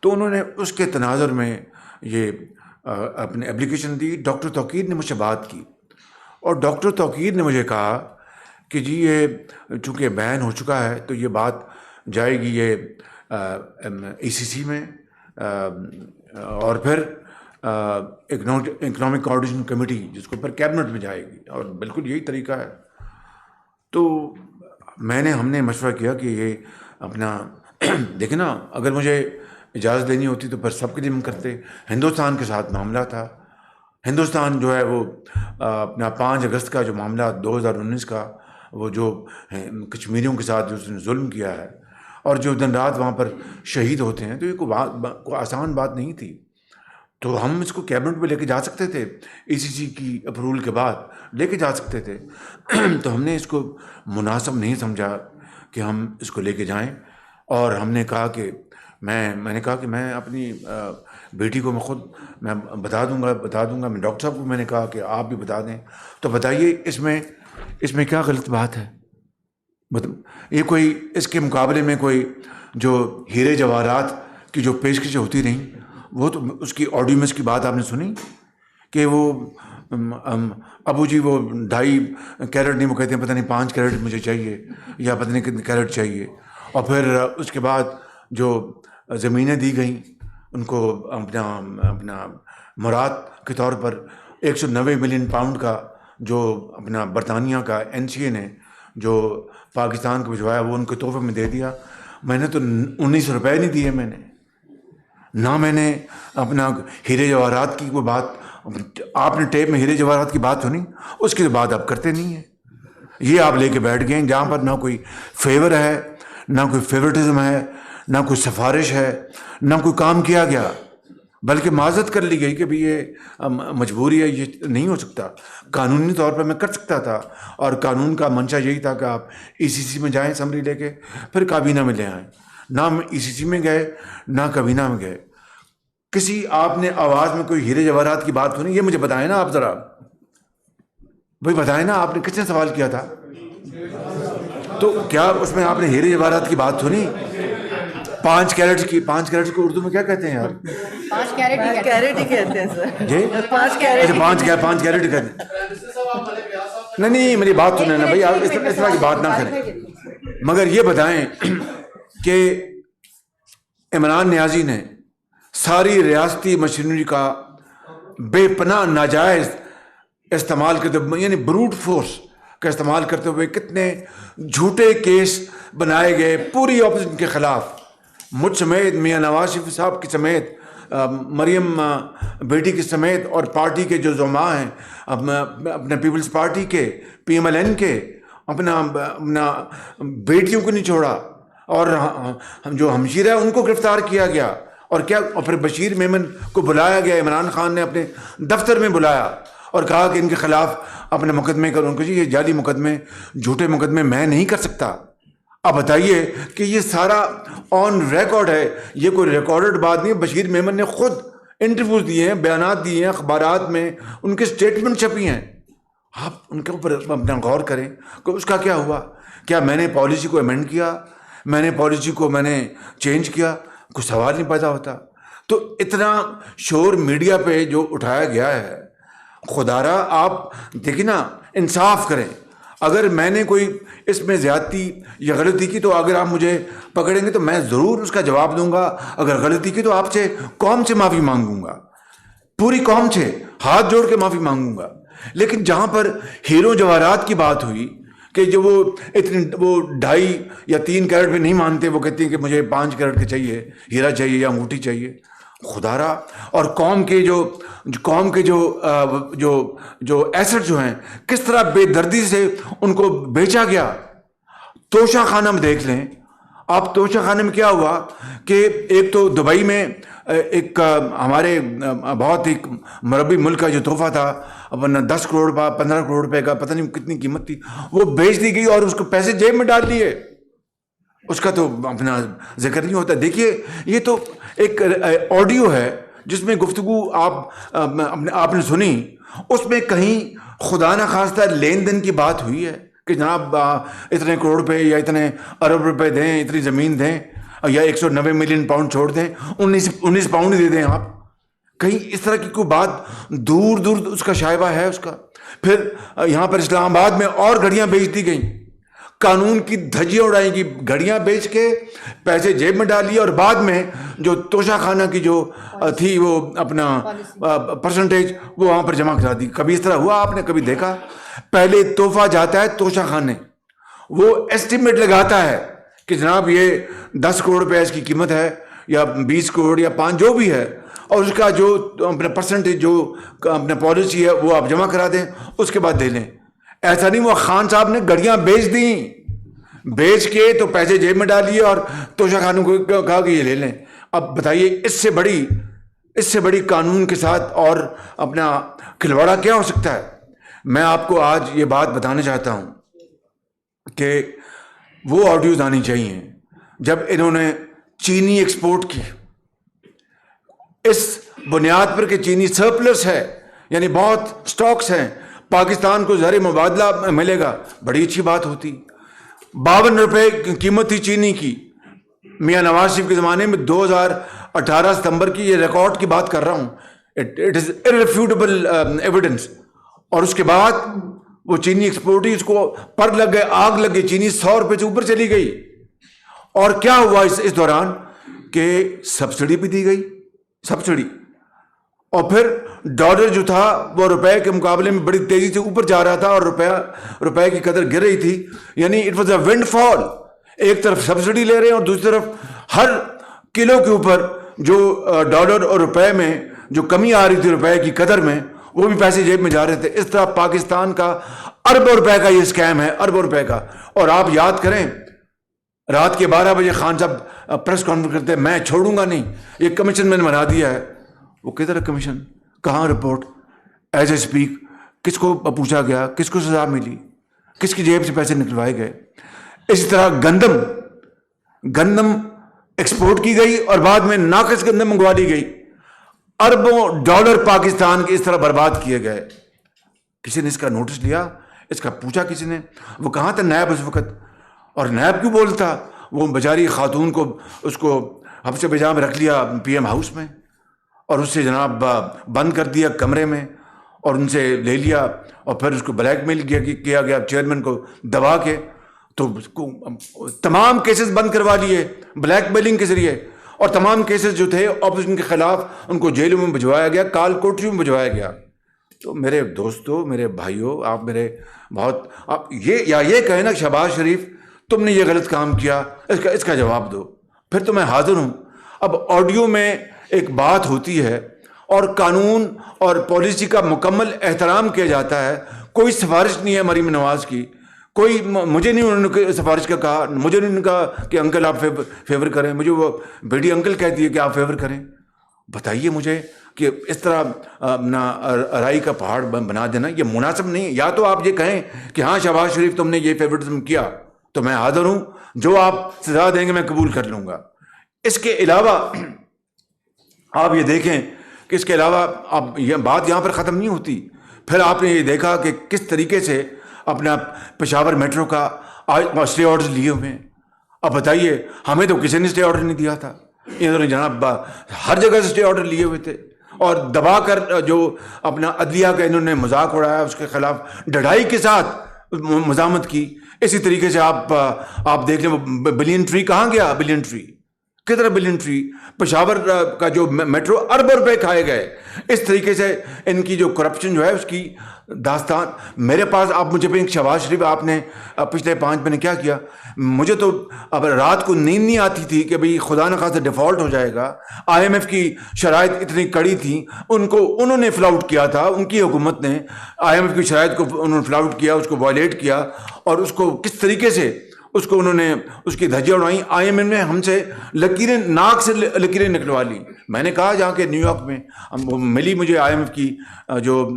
تو انہوں نے اس کے تناظر میں یہ اپنے اپلیکیشن دی. ڈاکٹر توقیر نے مجھ سے بات کی اور ڈاکٹر توقیر نے مجھے کہا کہ جی یہ چونکہ بین ہو چکا ہے تو یہ بات جائے گی یہ ای سی سی میں اور پھر اکنامک کوآرڈینیشن کمیٹی جس کو پھر کیبنٹ میں جائے گی، اور بالکل یہی طریقہ ہے. تو ہم نے مشورہ کیا کہ یہ اپنا دیکھیں نا، اگر مجھے اجازت دینی ہوتی تو پھر سب کے لیے ہم کرتے. ہندوستان کے ساتھ معاملہ تھا. ہندوستان جو ہے وہ اپنا 5 اگست کا جو معاملہ 2019 کا وہ جو کشمیریوں کے ساتھ جو اس نے ظلم کیا ہے اور جو دن رات وہاں پر شہید ہوتے ہیں، تو یہ کوئی آسان بات نہیں تھی. تو ہم اس کو کیبنٹ میں لے کے جا سکتے تھے، ای سی سی کی اپروول کے بعد لے کے جا سکتے تھے. تو ہم نے اس کو مناسب نہیں سمجھا کہ ہم اس کو لے کے جائیں، اور ہم نے کہا کہ میں نے کہا کہ میں اپنی بیٹی کو میں بتا دوں گا. میں ڈاکٹر صاحب کو میں نے کہا کہ آپ بھی بتا دیں. تو بتائیے اس میں کیا غلط بات ہے؟ یہ کوئی اس کے مقابلے میں کوئی جو ہیرے جواہرات کی جو پیشکشیں ہوتی رہیں، وہ تو اس کی آڈیمنس کی بات آپ نے سنی کہ وہ ابو جی وہ 2.5 کیرٹ نہیں، وہ کہتے ہیں پتہ نہیں 5 کیرٹ مجھے چاہیے یا پتہ نہیں کتنے کیرٹ چاہیے. اور پھر اس کے بعد جو زمینیں دی گئیں ان کو اپنا مراد کے طور پر 190 ملین پاؤنڈ کا جو اپنا برطانیہ کا این سی اے نے جو پاکستان کو بھجوایا وہ ان کو تحفے میں دے دیا. میں نے تو 19 روپے نہیں دیے، میں نے اپنا ہیرے جواہرات کی کوئی بات. آپ نے ٹیپ میں ہیرے جواہرات کی بات سنی؟ اس کی بات آپ کرتے نہیں ہیں. یہ آپ لے کے بیٹھ گئے جہاں پر نہ کوئی فیور ہے، نہ کوئی فیورٹزم ہے، نہ کوئی سفارش ہے، نہ کوئی کام کیا گیا، بلکہ معذرت کر لی گئی کہ بھی یہ مجبوری ہے، یہ نہیں ہو سکتا. قانونی طور پر میں کر سکتا تھا، اور قانون کا منشا یہی تھا کہ آپ ای سی سی میں جائیں سمری لے کے، پھر کابینہ میں لے آئیں. نہ ہم ای سی سی میں گئے نہ کابینہ میں گئے. کسی آپ نے آواز میں کوئی ہیرے جواہرات کی بات سنی؟ یہ مجھے بتائیں نا آپ ذرا، بھائی بتائیں نا، آپ نے کس نے سوال کیا تھا؟ تو کیا اس میں آپ نے ہیرے جواہرات کی بات سنی؟ 5 کیرٹ کو اردو میں کیا کہتے ہیں یار؟ 5 کیرٹ ہی کہتے ہیں سر. جی 5 کیرٹ. 5 کیرٹ کہتے ہیں. نہیں میری بات سنیں نا بھائی، آپ اس طرح کی بات نہ کریں. مگر یہ بتائیں کہ عمران نیازی نے ساری ریاستی مشینری کا بے پناہ ناجائز استعمال کرتے ہوئے، یعنی بروٹ فورس کا استعمال کرتے ہوئے کتنے جھوٹے کیس بنائے گئے پوری اپوزیشن کے خلاف، مجھ سمیت، میاں نواز شریف صاحب کے سمیت، مریم بیٹی کے سمیت، اور پارٹی کے جو زعماء ہیں اپنے پیپلز پارٹی کے، پی ایم ایل این کے، اپنا بیٹیوں کو نہیں چھوڑا، اور جو ہمشیرہ ہے ان کو گرفتار کیا گیا. اور پھر بشیر میمن کو بلایا گیا، عمران خان نے اپنے دفتر میں بلایا اور کہا کہ ان کے خلاف اپنے مقدمے کرو. ان کو جی یہ جعلی مقدمے، جھوٹے مقدمے میں نہیں کر سکتا. اب بتائیے کہ یہ سارا آن ریکارڈ ہے، یہ کوئی ریکارڈڈ بات نہیں ہے. بشیر میمن نے خود انٹرویوز دیے ہیں، بیانات دیے ہیں اخبارات میں، ان کے اسٹیٹمنٹ چھپی ہیں. آپ ان کے اوپر اپنا غور کریں کہ اس کا کیا ہوا. کیا میں نے پالیسی کو ایمنڈ کیا؟ میں نے پالیسی کو چینج کیا؟ کوئی سوال نہیں پیدا ہوتا. تو اتنا شور میڈیا پہ جو اٹھایا گیا ہے، خدا را آپ دیکھیں نا، انصاف کریں. اگر میں نے کوئی اس میں زیادتی یا غلطی کی تو اگر آپ مجھے پکڑیں گے تو میں ضرور اس کا جواب دوں گا. اگر غلطی کی تو آپ سے قوم سے معافی مانگوں گا, پوری قوم سے ہاتھ جوڑ کے معافی مانگوں گا. لیکن جہاں پر ہیرو جواہرات کی بات ہوئی کہ جو وہ 2.5 یا 3 کیرٹ پہ نہیں مانتے, وہ کہتے ہیں کہ مجھے 5 کیرٹ کے چاہیے, ہیرا چاہیے یا انگوٹھی چاہیے. خدا را, اور قوم کے جو ایسٹ جو ہیں کس طرح بے دردی سے ان کو بیچا گیا. توشہ خانہ میں دیکھ لیں آپ, توشہ خانے میں کیا ہوا کہ ایک تو دبئی میں ایک ہمارے بہت ایک مربی ملک کا جو تحفہ تھا اپنا 10 کروڑ 15 کروڑ روپے کا, پتہ نہیں کتنی قیمت تھی, وہ بیچ دی گئی اور اس کو پیسے جیب میں ڈال دیے. اس کا تو اپنا ذکر نہیں ہوتا. دیکھیے یہ تو ایک آڈیو ہے جس میں گفتگو آپ نے سنی, اس میں کہیں خدا نہ خواستہ لین دین کی بات ہوئی ہے کہ جناب اتنے کروڑ روپے یا اتنے ارب روپے دیں, اتنی زمین دیں, یا 190 ملین پاؤنڈ چھوڑ دیں, 19 پاؤنڈ دے دیں آپ. کہیں اس طرح کی کوئی بات دور دور اس کا شائبہ ہے اس کا. پھر یہاں پر اسلام آباد میں اور گھڑیاں بیچ دی گئیں, قانون کی دھجیاں اڑائی گی, گھڑیاں بیچ کے پیسے جیب میں ڈال لیے, اور بعد میں جو توشہ خانہ کی جو تھی وہ اپنا پرسنٹیج وہ وہاں پر جمع کرا دی. کبھی اس طرح ہوا آپ نے کبھی دیکھا؟ پہلے تحفہ جاتا ہے توشہ خانے, وہ ایسٹیمیٹ لگاتا ہے کہ جناب یہ 10 کروڑ روپے اس کی قیمت ہے یا 20 کروڑ یا 5 جو بھی ہے, اور اس کا جو اپنا پرسنٹیج جو اپنا پالیسی ہے وہ آپ جمع کرا دیں, اس کے بعد دے لیں. ایسا نہیں, وہ خان صاحب نے گھڑیاں بیچ دیں, بیچ کے تو پیسے جیب میں ڈال لیے اور توشہ خانوں کو کہا کہ یہ لے لیں. اب بتائیے اس سے بڑی قانون کے ساتھ اور اپنا کھلواڑا کیا ہو سکتا ہے؟ میں آپ کو آج یہ بات بتانا چاہتا ہوں کہ وہ آڈیوز آنی چاہیے جب انہوں نے چینی ایکسپورٹ کی, اس بنیاد پر کہ چینی سرپلس ہے, یعنی بہت سٹاکس ہیں, پاکستان کو زر مبادلہ ملے گا, بڑی اچھی بات ہوتی. 52 روپے قیمت تھی چینی کی میاں نواز شریف کے زمانے میں, 2018 ستمبر کی یہ ریکارڈ کی بات کر رہا ہوں, اٹ از irrefutable ایویڈنس. اور اس کے بعد وہ چینی ایکسپورٹ ہی اس کو پر لگ گئے, آگ لگ گئی, چینی 100 روپے سے اوپر چلی گئی. اور کیا ہوا اس دوران کہ سبسڈی بھی دی گئی, سبسڈی, اور پھر ڈالر جو تھا وہ روپے کے مقابلے میں بڑی تیزی سے اوپر جا رہا تھا اور روپے کی قدر گر رہی تھی. یعنی اٹ واز اے ونڈ فال. ایک طرف سبسڈی لے رہے ہیں اور دوسری طرف ہر کلو کے اوپر جو ڈالر اور روپے میں جو کمی آ رہی تھی روپے کی قدر میں, وہ بھی پیسے جیب میں جا رہے تھے. اس طرح پاکستان کا اربوں روپے کا یہ اسکیم ہے, اربوں روپے کا. اور آپ یاد کریں رات کے 12 بجے خان صاحب پریس کانفرنس کرتے ہیں, میں چھوڑوں گا نہیں, یہ کمیشن میں نے بنا دیا ہے. وہ کدھر ہے کمیشن, کہاں رپورٹ, ایز اے اسپیک, کس کو پوچھا گیا, کس کو سزا ملی, کس کی جیب سے پیسے نکلوائے گئے. اسی طرح گندم ایکسپورٹ کی گئی اور بعد میں ناقص گندم منگوا لی گئی. اربوں ڈالر پاکستان کے اس طرح برباد کیے گئے. کسی نے اس کا نوٹس لیا, اس کا پوچھا کسی نے؟ وہ کہاں تھا نیب اس وقت, اور نیب کیوں بولتا؟ وہ بیچاری خاتون کو اس کو حبس بجا میں رکھ لیا پی ایم ہاؤس میں, اور اس سے جناب بند کر دیا کمرے میں, اور ان سے لے لیا, اور پھر اس کو بلیک میل کیا گیا چیئرمین کو دبا کے. تو تمام کیسز بند کروا لیے بلیک میلنگ کے ذریعے, اور تمام کیسز جو تھے اپوزیشن کے خلاف ان کو جیلوں میں بھجوایا گیا, کال کوٹریوں میں بھجوایا گیا. تو میرے دوستو, میرے بھائیوں, آپ میرے بہت آپ یہ کہیں نا شہباز شریف تم نے یہ غلط کام کیا, اس کا جواب دو, پھر تو میں حاضر ہوں. اب آڈیو میں ایک بات ہوتی ہے اور قانون اور پالیسی کا مکمل احترام کیا جاتا ہے. کوئی سفارش نہیں ہے مریم نواز کی, کوئی مجھے نہیں انہوں نے سفارش کا کہا, مجھے نہیں کہا کہ انکل آپ فیور کریں, مجھے وہ بیٹی انکل کہتی ہے کہ آپ فیور کریں. بتائیے مجھے کہ اس طرح رائی کا پہاڑ بنا دینا یہ مناسب نہیں. یا تو آپ یہ کہیں کہ ہاں شہباز شریف تم نے یہ فیورٹزم کیا تو میں حاضر ہوں, جو آپ سزا دیں گے میں قبول کر لوں گا. اس کے علاوہ آپ یہ دیکھیں کہ اس کے علاوہ اب یہ بات یہاں پر ختم نہیں ہوتی. پھر آپ نے یہ دیکھا کہ کس طریقے سے اپنا پشاور میٹرو کا اسٹے آرڈر لیے ہوئے ہیں. اب بتائیے, ہمیں تو کسی نے اسٹے آرڈر نہیں دیا تھا, انہوں نے جناب ہر جگہ سے اسٹے آرڈر لیے ہوئے تھے, اور دبا کر جو اپنا عدلیہ کا انہوں نے مذاق اڑایا, اس کے خلاف ڈھڑائی کے ساتھ مزاحمت کی. اسی طریقے سے آپ دیکھ لیں وہ بلین ٹری کہاں گیا, بلین ٹری کدھر بلین ٹری, پشاور کا جو میٹرو اربوں روپے کھائے گئے. اس طریقے سے ان کی جو کرپشن جو ہے اس کی داستان میرے پاس. آپ مجھے بھی شہباز شریف آپ نے پچھلے 5 مہینے کیا کیا, مجھے تو اب رات کو نیند نہیں آتی تھی کہ بھئی خدا نخواستہ ڈیفالٹ ہو جائے گا. IMF کی شرائط اتنی کڑی تھیں, انہوں نے فلاؤٹ کیا تھا, ان کی حکومت نے IMF کی شرائط کو انہوں نے فلاؤٹ کیا, اس کو وائلیٹ کیا, اور اس کو کس طریقے سے اس کو انہوں نے اس کی دھجیاں اڑائیں. IMF نے ہم سے لکیریں, ناک سے لکیریں نکلوا لی. میں نے کہا جہاں کہ نیو یارک میں ملی مجھے IMF کی جو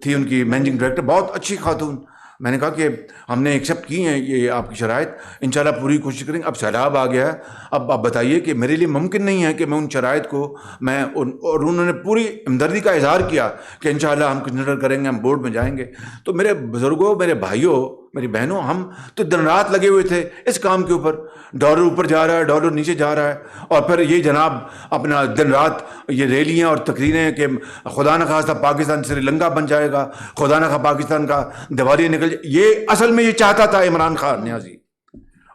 تھی ان کی مینیجنگ ڈائریکٹر, بہت اچھی خاتون. میں نے کہا کہ ہم نے ایکسیپٹ کی ہیں یہ آپ کی شرائط, انشاءاللہ پوری کوشش کریں گے. اب سیلاب آ گیا ہے, اب آپ بتائیے کہ میرے لیے ممکن نہیں ہے کہ میں ان شرائط کو اور انہوں نے پوری ہمدردی کا اظہار کیا کہ انشاءاللہ ہم کنسیڈر کریں گے, ہم بورڈ میں جائیں گے. تو میرے بزرگوں, میرے بھائیوں, میری بہنوں, ہم تو دن رات لگے ہوئے تھے اس کام کے اوپر. ڈالر اوپر جا رہا ہے, ڈالر نیچے جا رہا ہے, اور پھر یہ جناب اپنا دن رات یہ ریلیاں اور تقریریں کہ خدا نخواستہ پاکستان سری لنکا بن جائے گا, خدا نخواستہ پاکستان کا دیوالیہ نکل جائے. یہ اصل میں یہ چاہتا تھا عمران خان نیازی.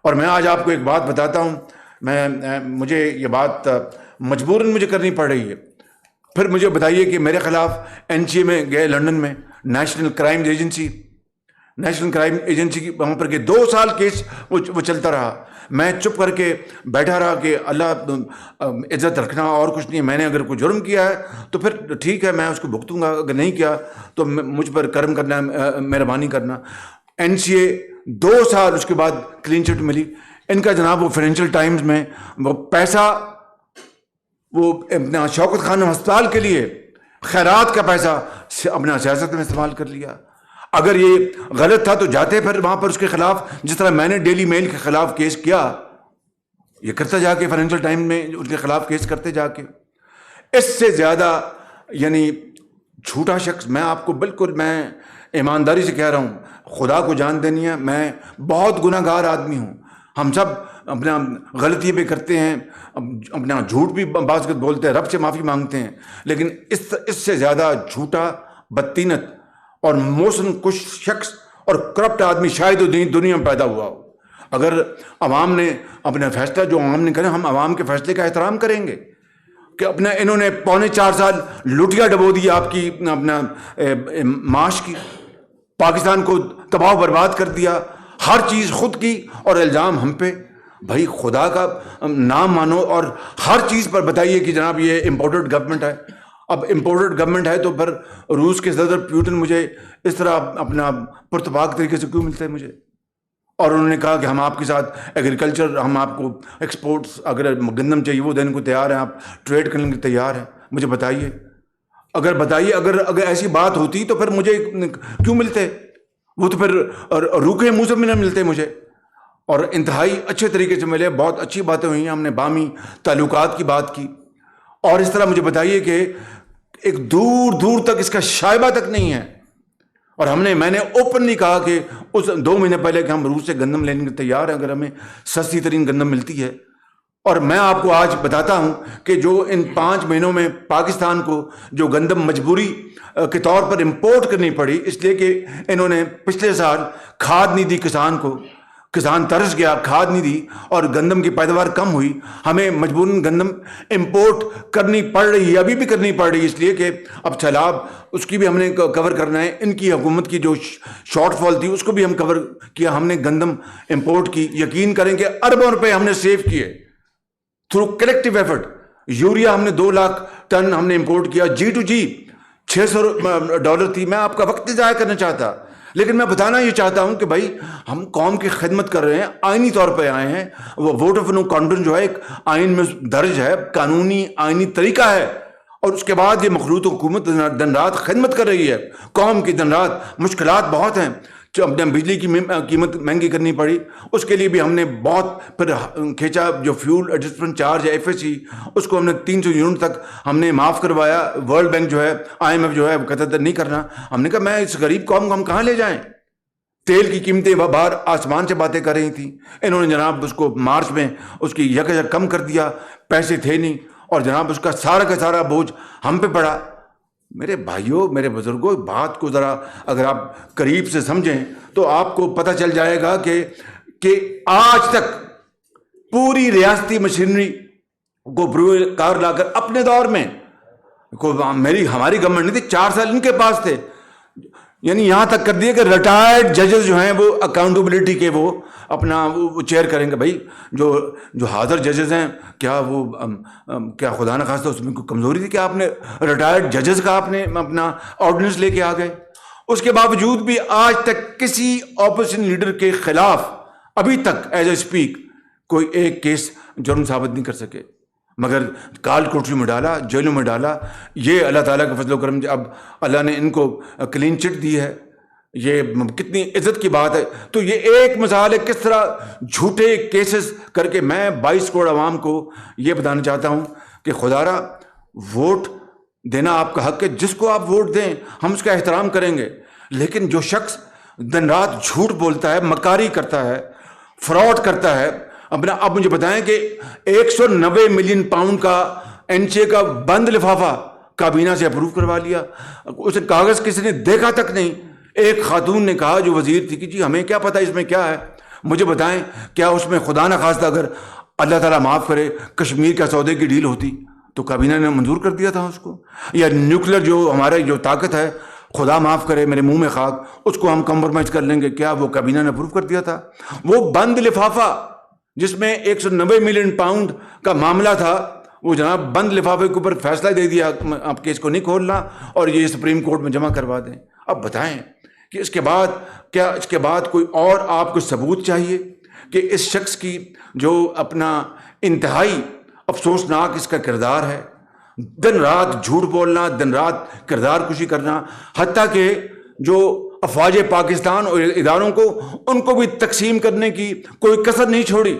اور میں آج آپ کو ایک بات بتاتا ہوں, مجھے یہ بات مجبوراً مجھے کرنی پڑ رہی ہے. پھر مجھے بتائیے کہ میرے خلاف NCA میں گئے, لنڈن میں نیشنل کرائم ایجنسی کی وہاں پر کہ 2 سال کیس وہ چلتا رہا. میں چپ کر کے بیٹھا رہا کہ اللہ عزت رکھنا اور کچھ نہیں. میں نے اگر کوئی جرم کیا ہے تو پھر ٹھیک ہے, میں اس کو بھگتوں گا, اگر نہیں کیا تو مجھ پر کرم کرنا, مہربانی کرنا. NCA 2 سال, اس کے بعد کلین چٹ ملی. ان کا جناب وہ فائنینشیل ٹائمز میں وہ پیسہ, وہ اپنا شوکت خانم ہسپتال کے لیے خیرات کا پیسہ اپنا سیاست میں استعمال کر لیا. اگر یہ غلط تھا تو جاتے پھر وہاں پر اس کے خلاف, جس طرح میں نے ڈیلی میل کے خلاف کیس کیا, یہ کرتا جا کے فائنینشیل ٹائم میں ان کے خلاف کیس کرتے جا کے. اس سے زیادہ یعنی جھوٹا شخص میں آپ کو بالکل, میں ایمانداری سے کہہ رہا ہوں, خدا کو جان دینی ہے, میں بہت گناہ گار آدمی ہوں. ہم سب اپنا غلطی بھی کرتے ہیں, اپنا جھوٹ بھی بعض بولتے ہیں, رب سے معافی مانگتے ہیں, لیکن اس سے زیادہ جھوٹا, بدتینت اور موسم کش شخص اور کرپٹ آدمی شاید دنیا میں پیدا ہوا ہو. اگر عوام نے اپنا فیصلہ جو عوام نے کرا, ہم عوام کے فیصلے کا احترام کریں گے کہ اپنا انہوں نے 4.25 سال لوٹیا ڈبو دی آپ کی اپنا معاش کی, پاکستان کو تباہ و برباد کر دیا, ہر چیز خود کی, اور الزام ہم پہ. بھائی خدا کا نام مانو اور ہر چیز پر بتائیے کہ جناب یہ امپورٹڈ گورنمنٹ ہے. اب امپورٹڈ گورنمنٹ ہے تو پھر روس کے صدر پیوٹن مجھے اس طرح اپنا پرتپاک طریقے سے کیوں ملتے ہیں مجھے؟ اور انہوں نے کہا کہ ہم آپ کے ساتھ ایگریکلچر, ہم آپ کو ایکسپورٹس, اگر گندم چاہیے وہ دینے کو تیار ہیں, آپ ٹریڈ کرنے کے تیار ہیں. مجھے بتائیے, اگر ایسی بات ہوتی تو پھر مجھے کیوں ملتے؟ وہ تو پھر روکے منہ سے بھی نہ ملتے مجھے. اور انتہائی اچھے طریقے سے ملے, بہت اچھی باتیں ہوئی ہیں, ہم نے باہمی تعلقات کی بات کی. اور اس طرح مجھے بتائیے کہ ایک دور دور تک اس کا شائبہ تک نہیں ہے. اور میں نے اوپنلی کہا کہ اس 2 مہینے پہلے کہ ہم روس سے گندم لینے کے تیار ہیں اگر ہمیں سستی ترین گندم ملتی ہے. اور میں آپ کو آج بتاتا ہوں کہ جو ان 5 مہینوں میں پاکستان کو جو گندم مجبوری کے طور پر امپورٹ کرنی پڑی, اس لیے کہ انہوں نے پچھلے سال کھاد نہیں دی کسان کو, کسان ترس گیا, کھاد نہیں دی اور گندم کی پیداوار کم ہوئی, ہمیں مجبوراً گندم امپورٹ کرنی پڑ رہی ہے, ابھی بھی کرنی پڑ رہی ہے, اس لیے کہ اب سیلاب اس کی بھی ہم نے کور کرنا ہے. ان کی حکومت کی جو شارٹ فال تھی اس کو بھی ہم کور کیا, ہم نے گندم امپورٹ کی. یقین کریں کہ اربوں روپے ہم نے سیو کیے تھرو کلیکٹیو ایفرٹ. یوریا ہم نے 2 لاکھ ٹن ہم نے امپورٹ کیا, G2G $600 تھی. میں آپ کا وقت نہیں ضائع کرنا چاہتا, لیکن میں بتانا یہ چاہتا ہوں کہ بھائی ہم قوم کی خدمت کر رہے ہیں, آئینی طور پہ آئے ہیں. وہ ووٹ آف نو کانفیڈنس جو ہے ایک آئین میں درج ہے, قانونی آئینی طریقہ ہے, اور اس کے بعد یہ مخلوط حکومت دن رات خدمت کر رہی ہے قوم کی. دن رات مشکلات بہت ہیں, اپنے بجلی کی قیمت مہنگی کرنی پڑی, اس کے لیے بھی ہم نے بہت پھر کھینچا. جو فیول ایڈجسٹمنٹ چارج ہے FSC, اس کو ہم نے 300 یونٹ تک ہم نے معاف کروایا. ورلڈ بینک جو ہے, IMF جو ہے, وہ قطر نہیں کرنا. ہم نے کہا میں اس غریب قوم کو ہم کہاں لے جائیں؟ تیل کی قیمتیں باہر آسمان سے باتیں کر رہی تھیں, انہوں نے جناب اس کو مارچ میں اس کی یک کم کر دیا, پیسے تھے نہیں, اور جناب اس کا سارا بوجھ ہم پہ پڑا. میرے بھائیوں، میرے بزرگوں، بات کو ذرا اگر آپ قریب سے سمجھیں تو آپ کو پتہ چل جائے گا کہ آج تک پوری ریاستی مشینری کو بروئے کار لا کر اپنے دور میں ہماری گورنمنٹ نہیں تھی، 4 سال ان کے پاس تھے، یعنی یہاں تک کر دیا کہ ریٹائرڈ ججز جو ہیں وہ اکاؤنٹیبلٹی کے وہ اپنا وہ چیئر کریں گے. بھائی جو حاضر ججز ہیں کیا خدا نخواستہ اس میں کوئی کمزوری تھی کہ آپ نے ریٹائرڈ ججز کا آپ نے اپنا آرڈیننس لے کے آ گئے؟ اس کے باوجود بھی آج تک کسی اپوزیشن لیڈر کے خلاف ابھی تک ایز اے اسپیک کوئی ایک کیس جرم ثابت نہیں کر سکے، مگر کال کوٹری میں ڈالا، جیلوں میں ڈالا. یہ اللہ تعالیٰ کا فضل و کرم، اب اللہ نے ان کو کلین چٹ دی ہے، یہ کتنی عزت کی بات ہے. تو یہ ایک مثال ہے کس طرح جھوٹے کیسز کر کے. میں 22 کروڑ عوام کو یہ بتانا چاہتا ہوں کہ خدارا ووٹ دینا آپ کا حق ہے، جس کو آپ ووٹ دیں ہم اس کا احترام کریں گے، لیکن جو شخص دن رات جھوٹ بولتا ہے، مکاری کرتا ہے، فراڈ کرتا ہے اب مجھے بتائیں کہ 190 ملین پاؤنڈ کا NCA کا بند لفافہ کابینہ سے اپروو کروا لیا، اسے کاغذ کسی نے دیکھا تک نہیں. ایک خاتون نے کہا جو وزیر تھی کہ جی ہمیں کیا پتہ اس میں کیا ہے، مجھے بتائیں کیا اس میں خدا نخواستہ اگر اللہ تعالیٰ معاف کرے کشمیر کا سودے کی ڈیل ہوتی تو کابینہ نے منظور کر دیا تھا اس کو؟ یا نیوکلیر جو ہمارے جو طاقت ہے، خدا معاف کرے میرے منہ میں خاک، اس کو ہم کمپرومائز کر لیں گے، کیا وہ کابینہ نے اپروو کر دیا تھا؟ وہ بند لفافہ جس میں 190 ملین پاؤنڈ کا معاملہ تھا، وہ جناب بند لفافے کے اوپر فیصلہ دے دیا آپ کیس کو نہیں کھولنا اور یہ سپریم کورٹ میں جمع کروا دیں. اب بتائیں کہ اس کے بعد کوئی اور آپ کو ثبوت چاہیے کہ اس شخص کی جو اپنا انتہائی افسوسناک اس کا کردار ہے، دن رات جھوٹ بولنا، دن رات کردار کشی کرنا، حتیٰ کہ جو افواج پاکستان اور اداروں کو ان کو بھی تقسیم کرنے کی کوئی کسر نہیں چھوڑی.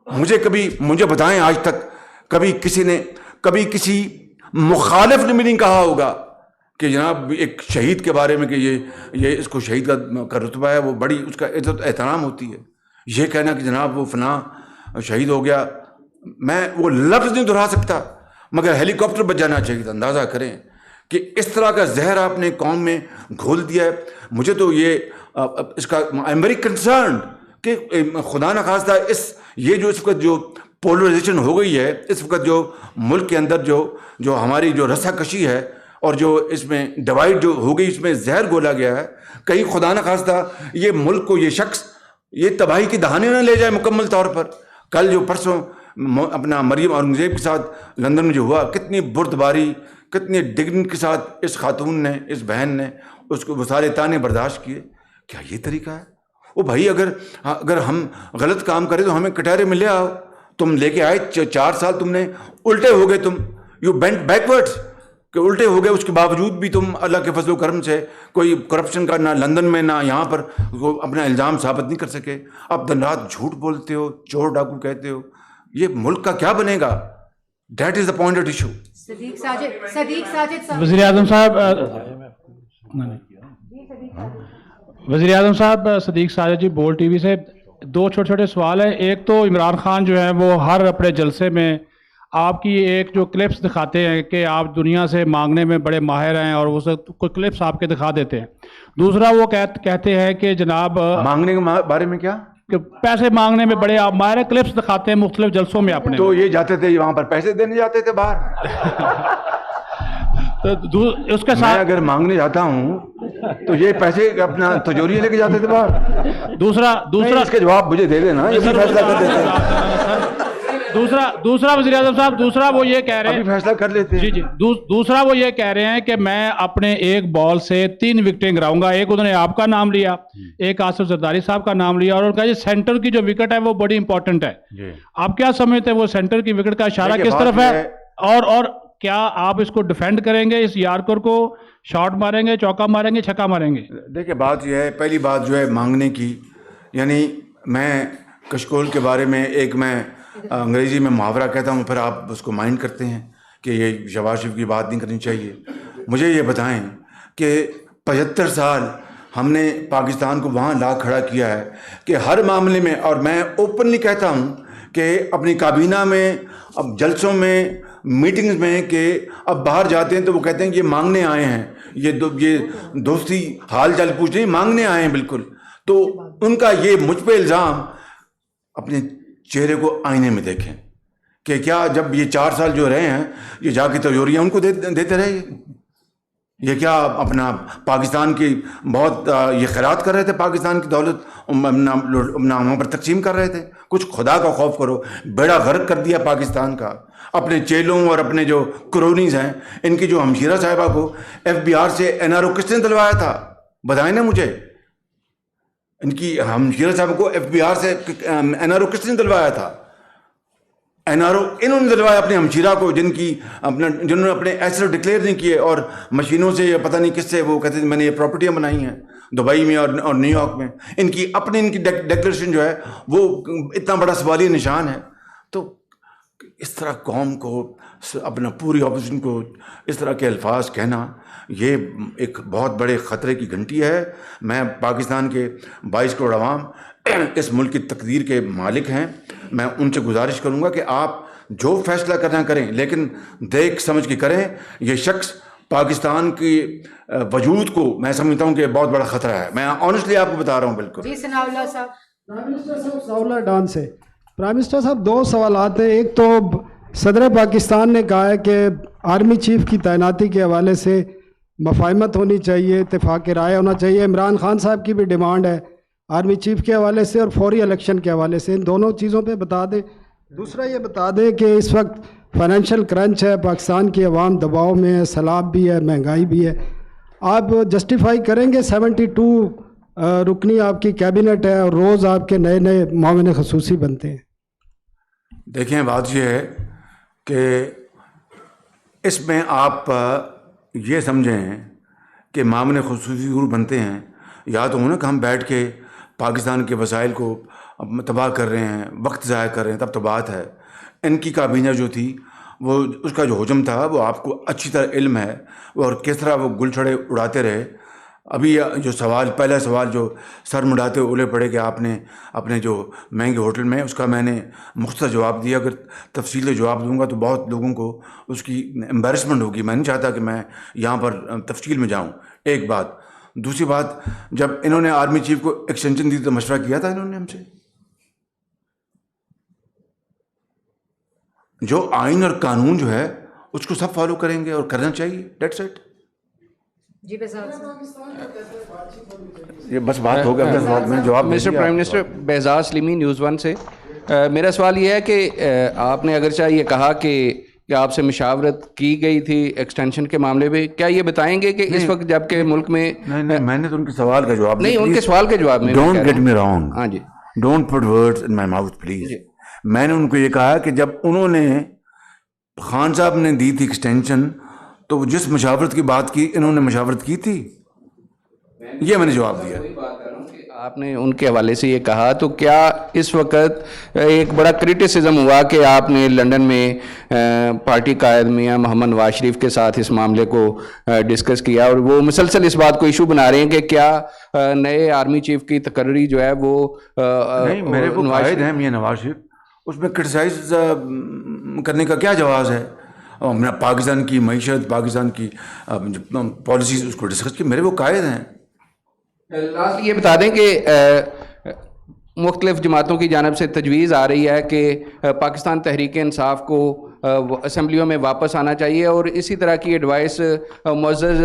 مجھے بتائیں آج تک کبھی کسی مخالف نے بھی نہیں کہا ہوگا کہ جناب ایک شہید کے بارے میں کہ یہ اس کو شہید کا رتبہ ہے، وہ بڑی اس کا عزت احترام ہوتی ہے. یہ کہنا کہ جناب وہ فلاں شہید ہو گیا، میں وہ لفظ نہیں دہرا سکتا، مگر ہیلی کاپٹر بچ جانا چاہیے تھا. اندازہ کریں کہ اس طرح کا زہر آپ نے قوم میں گھول دیا ہے. مجھے تو اس کا آئی ایم ویری کنسرنڈ کہ خدا نخواستہ یہ جو اس وقت جو پولرائزیشن ہو گئی ہے، اس وقت جو ملک کے اندر جو ہماری جو رسا کشی ہے اور جو اس میں ڈیوائڈ جو ہو گئی، اس میں زہر گھولا گیا ہے، کہیں خدا نخواستہ یہ ملک کو یہ شخص یہ تباہی کی دہانے نہ لے جائے مکمل طور پر. کل جو پرسوں اپنا مریم اورنگزیب کے ساتھ لندن میں جو ہوا، کتنی بردباری، کتنی ڈگنی کے ساتھ اس خاتون نے، اس بہن نے اس کو وہ سارے تانے برداشت کیے. کیا یہ طریقہ ہے؟ وہ بھائی اگر ہم غلط کام کریں تو ہمیں کٹہرے میں لے آؤ. تم لے کے آئے 4 سال تم نے الٹے ہو گئے، تم یو بینٹ بیکورڈز کہ الٹے ہو گئے. اس کے باوجود بھی تم اللہ کے فضل و کرم سے کوئی کرپشن کا نہ لندن میں نہ یہاں پر اپنا الزام ثابت نہیں کر سکے. اب دن رات جھوٹ بولتے ہو، چور ڈاکو کہتے ہو. یہ ملک کا کیا بنے گا؟ That is the point of issue. وزیر اعظم صاحب صدیق ساجد جی بول ٹی وی سے 2 چھوٹے سوال ہیں. ایک تو عمران خان جو ہے وہ ہر اپنے جلسے میں آپ کی ایک جو کلپس دکھاتے ہیں کہ آپ دنیا سے مانگنے میں بڑے ماہر ہیں اور وہ کوئی کلپس آپ کے دکھا دیتے ہیں. دوسرا وہ کہتے ہیں کہ جناب مانگنے کے بارے میں کیا کہ پیسے مانگنے میں بڑے آپ ماہر ہیں، کلپس دکھاتے ہیں مختلف جلسوں میں اپنے. تو یہ جاتے تھے وہاں پر پیسے دینے جاتے تھے باہر. تو اس کے میں ساتھ اگر مانگنے جاتا ہوں تو یہ پیسے اپنا تجوری لے کے جاتے تھے باہر. دوسرا اس کے جواب مجھے دے دینا، یہ بھی فیصلہ کر دیتے ہیں. دوسرا وزیر اعظم صاحب دوسرا وہ یہ کہہ رہے ہیں، ابھی فیصلہ کر لیتے ہیں. جی دوسرا وہ یہ کہہ رہے ہیں کہ میں اپنے ایک بال سے 3 وکٹیں گراؤں گا. ایک انہوں نے آپ کا نام لیا، ایک آصف زرداری صاحب کا نام لیا، اور انہوں نے کہا یہ سینٹر کی جو وکٹ ہے وہ بڑی امپورٹنٹ ہے. آپ کیا سمجھتے ہیں وہ سینٹر کی وکٹ کا اشارہ کس طرف ہے، اور کیا آپ اس کو ڈیفینڈ کریں گے، اس یارکر کو شاٹ ماریں گے، چوکا ماریں گے، چھکا ماریں گے؟ دیکھیں بات یہ ہے، پہلی بات جو ہے مانگنے کی، یعنی میں کشکول کے بارے میں ایک میں انگریزی میں محاورہ کہتا ہوں، پھر آپ اس کو مائنڈ کرتے ہیں کہ یہ شہباز شریف کی بات نہیں کرنی چاہیے. مجھے یہ بتائیں کہ 75 سال ہم نے پاکستان کو وہاں لا کھڑا کیا ہے کہ ہر معاملے میں، اور میں اوپنلی کہتا ہوں کہ اپنی کابینہ میں اب جلسوں میں میٹنگز میں کہ اب باہر جاتے ہیں تو وہ کہتے ہیں کہ یہ مانگنے آئے ہیں، یہ دوستی حال چال پوچھنے مانگنے آئے ہیں بالکل. تو ان کا یہ مجھ پہ الزام، اپنے چہرے کو آئینے میں دیکھیں کہ کیا جب یہ 4 سال جو رہے ہیں یہ جا کے تجوریاں ان کو دیتے رہے، یہ کیا اپنا پاکستان کی بہت یہ خیرات کر رہے تھے، پاکستان کی دولت وہاں پر تقسیم کر رہے تھے. کچھ خدا کا خوف کرو، بیڑا غرق کر دیا پاکستان کا. اپنے چیلوں اور اپنے جو کرونیز ہیں ان کی جو ہمشیرہ صاحبہ کو FBI سے NRO کس نے دلوایا تھا؟ بتائیں نا مجھے. ان کی ہمشیرہ صاحبہ کو FBI سے NRO کس نے دلوایا تھا؟ NRO انہوں نے دلوایا اپنے ہمشیرہ کو، جنہوں نے اپنے ایسے ڈکلیئر نہیں کیے اور مشینوں سے یا پتہ نہیں کس سے وہ کہتے ہیں میں نے یہ پراپرٹیاں بنائی ہیں دبئی میں اور نیو یارک میں. ان کی ڈیکلیریشن جو ہے وہ اتنا بڑا سوالیہ نشان ہے. تو اس طرح قوم کو، اپنا پوری اپوزیشن کو اس طرح کے الفاظ کہنا یہ ایک بہت بڑے خطرے کی گھنٹی ہے. میں پاکستان کے 22 کروڑ عوام اس ملک کی تقدیر کے مالک ہیں. میں ان سے گزارش کروں گا کہ آپ جو فیصلہ کرنا کریں لیکن دیکھ سمجھ کے کریں. یہ شخص پاکستان کی وجود کو میں سمجھتا ہوں کہ بہت بڑا خطرہ ہے. میں آنیسٹلی آپ کو بتا رہا ہوں. بالکل جی ثناء اللہ صاحب. پرائم منسٹر صاحب ثناء ڈان سے. پرائم منسٹر صاحب 2 سوالات ہیں. ایک تو صدر پاکستان نے کہا ہے کہ آرمی چیف کی تعیناتی کے حوالے سے مفاہمت ہونی چاہیے، اتفاق رائے ہونا چاہیے. عمران خان صاحب کی بھی ڈیمانڈ ہے آرمی چیف کے حوالے سے اور فوری الیکشن کے حوالے سے. ان دونوں چیزوں پہ بتا دیں. دوسرا یہ بتا دیں کہ اس وقت فائنینشیل کرنچ ہے، پاکستان کی عوام دباؤ میں ہے، سیلاب بھی ہے، مہنگائی بھی ہے. آپ جسٹیفائی کریں گے 72 رکنی آپ کی کیبنٹ ہے اور روز آپ کے نئے نئے معاون خصوصی بنتے ہیں؟ دیکھیں بات یہ ہے کہ اس میں آپ یہ سمجھیں کہ معاون خصوصی ضرور بنتے ہیں، یا تو ہونا کہ ہم بیٹھ کے پاکستان کے وسائل کو تباہ کر رہے ہیں، وقت ضائع کر رہے ہیں، تب تو بات ہے. ان کی کابینہ جو تھی وہ اس کا جو حجم تھا وہ آپ کو اچھی طرح علم ہے، اور کس طرح وہ گل چھڑے اڑاتے رہے. ابھی جو پہلا سوال جو سر مڈاتے اولے پڑے کہ آپ نے اپنے جو مہنگے ہوٹل میں، اس کا میں نے مختصر جواب دیا. اگر تفصیل سے جواب دوں گا تو بہت لوگوں کو اس کی امبیرسمنٹ ہوگی. میں نہیں چاہتا کہ میں یہاں پر تفصیل میں جاؤں. ایک بات. دوسری بات، جب انہوں نے آرمی چیف کو ایکسٹینشن دی تو مشورہ کیا تھا انہوں نے ہم سے؟ جو آئین اور قانون جو ہے اس کو سب فالو کریں گے اور کرنا چاہیے. That's it. جی بہزاد یہ بس بات ہو گیا. میں جواب mister prime minister, Behzad Saleemi, news 1 سے. میرا سوال یہ ہے کہ آپ نے اگرچہ یہ کہا کہ آپ سے مشاورت کی گئی تھی ایکسٹینشن کے معاملے میں، کیا یہ بتائیں گے کہ اس وقت جب کہ ملک میں نہیں میں نے تو ان کے سوال کا جواب نہیں، ان کے سوال کے جواب میں ڈونٹ گیٹ می رانگ. ہاں جی، don't put words in my mouth please. میں نے ان کو یہ کہا کہ جب انہوں نے خان صاحب نے دی تھی ایکسٹینشن تو جس مشاورت کی بات کی انہوں نے مشاورت کی تھی، یہ میں نے جواب دیا. آپ نے ان کے حوالے سے یہ کہا، تو کیا اس وقت ایک بڑا کرٹیسزم ہوا کہ آپ نے لنڈن میں پارٹی قائد میاں محمد نواز شریف کے ساتھ اس معاملے کو ڈسکس کیا، اور وہ مسلسل اس بات کو ایشو بنا رہے ہیں کہ کیا نئے آرمی چیف کی تقرری جو ہے وہ نہیں، میرے وہ قائد ہیں میاں نواز شریف، اس میں کرٹیسائز کرنے کا کیا جواز ہے؟ پاکستان کی معیشت، پاکستان کی پالیسیز اس کو ڈسکس کی. میرے وہ قائد ہیں. یہ بتا دیں کہ مختلف جماعتوں کی جانب سے تجویز آ رہی ہے کہ پاکستان تحریک انصاف کو اسمبلیوں میں واپس آنا چاہیے، اور اسی طرح کی ایڈوائس معزز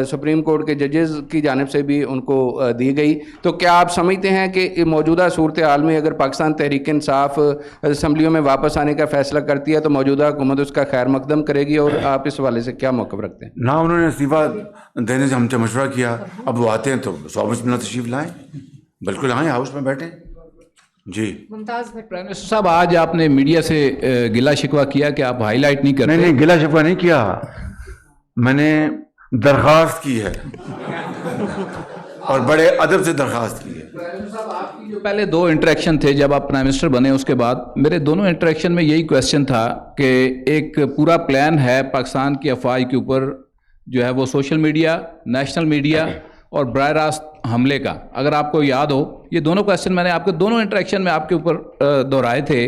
سپریم کورٹ کے ججز کی جانب سے بھی ان کو دی گئی. تو کیا آپ سمجھتے ہیں کہ موجودہ صورتحال میں اگر پاکستان تحریک انصاف اسمبلیوں میں واپس آنے کا فیصلہ کرتی ہے تو موجودہ حکومت اس کا خیر مقدم کرے گی، اور آپ اس حوالے سے کیا موقف رکھتے ہیں؟ نہ انہوں نے استعفیٰ دینے سے ہم سے مشورہ کیا. اب وہ آتے ہیں تو صحبت میں تشریف لائیں، بالکل آئیں، ہاؤس میں بیٹھیں. جی ممتاز بھٹ. پرائم منسٹر صاحب، آج آپ نے میڈیا سے گلا شکوہ کیا کہ آپ ہائی لائٹ نہیں کرتے. نہیں، گلا شکوہ نہیں کیا، میں نے درخواست کی ہے اور بڑے ادب سے درخواست کی ہے. جو پہلے 2 انٹریکشن تھے جب آپ پرائم منسٹر بنے، اس کے بعد میرے دونوں انٹریکشن میں یہی کویسچن تھا کہ ایک پورا پلان ہے پاکستان کی افواج کے اوپر جو ہے وہ سوشل میڈیا، نیشنل میڈیا اور براہ راست حملے کا. اگر آپ کو یاد ہو، یہ دونوں کویسچن میں نے آپ کے دونوں انٹریکشن میں آپ کے اوپر دہرائے تھے.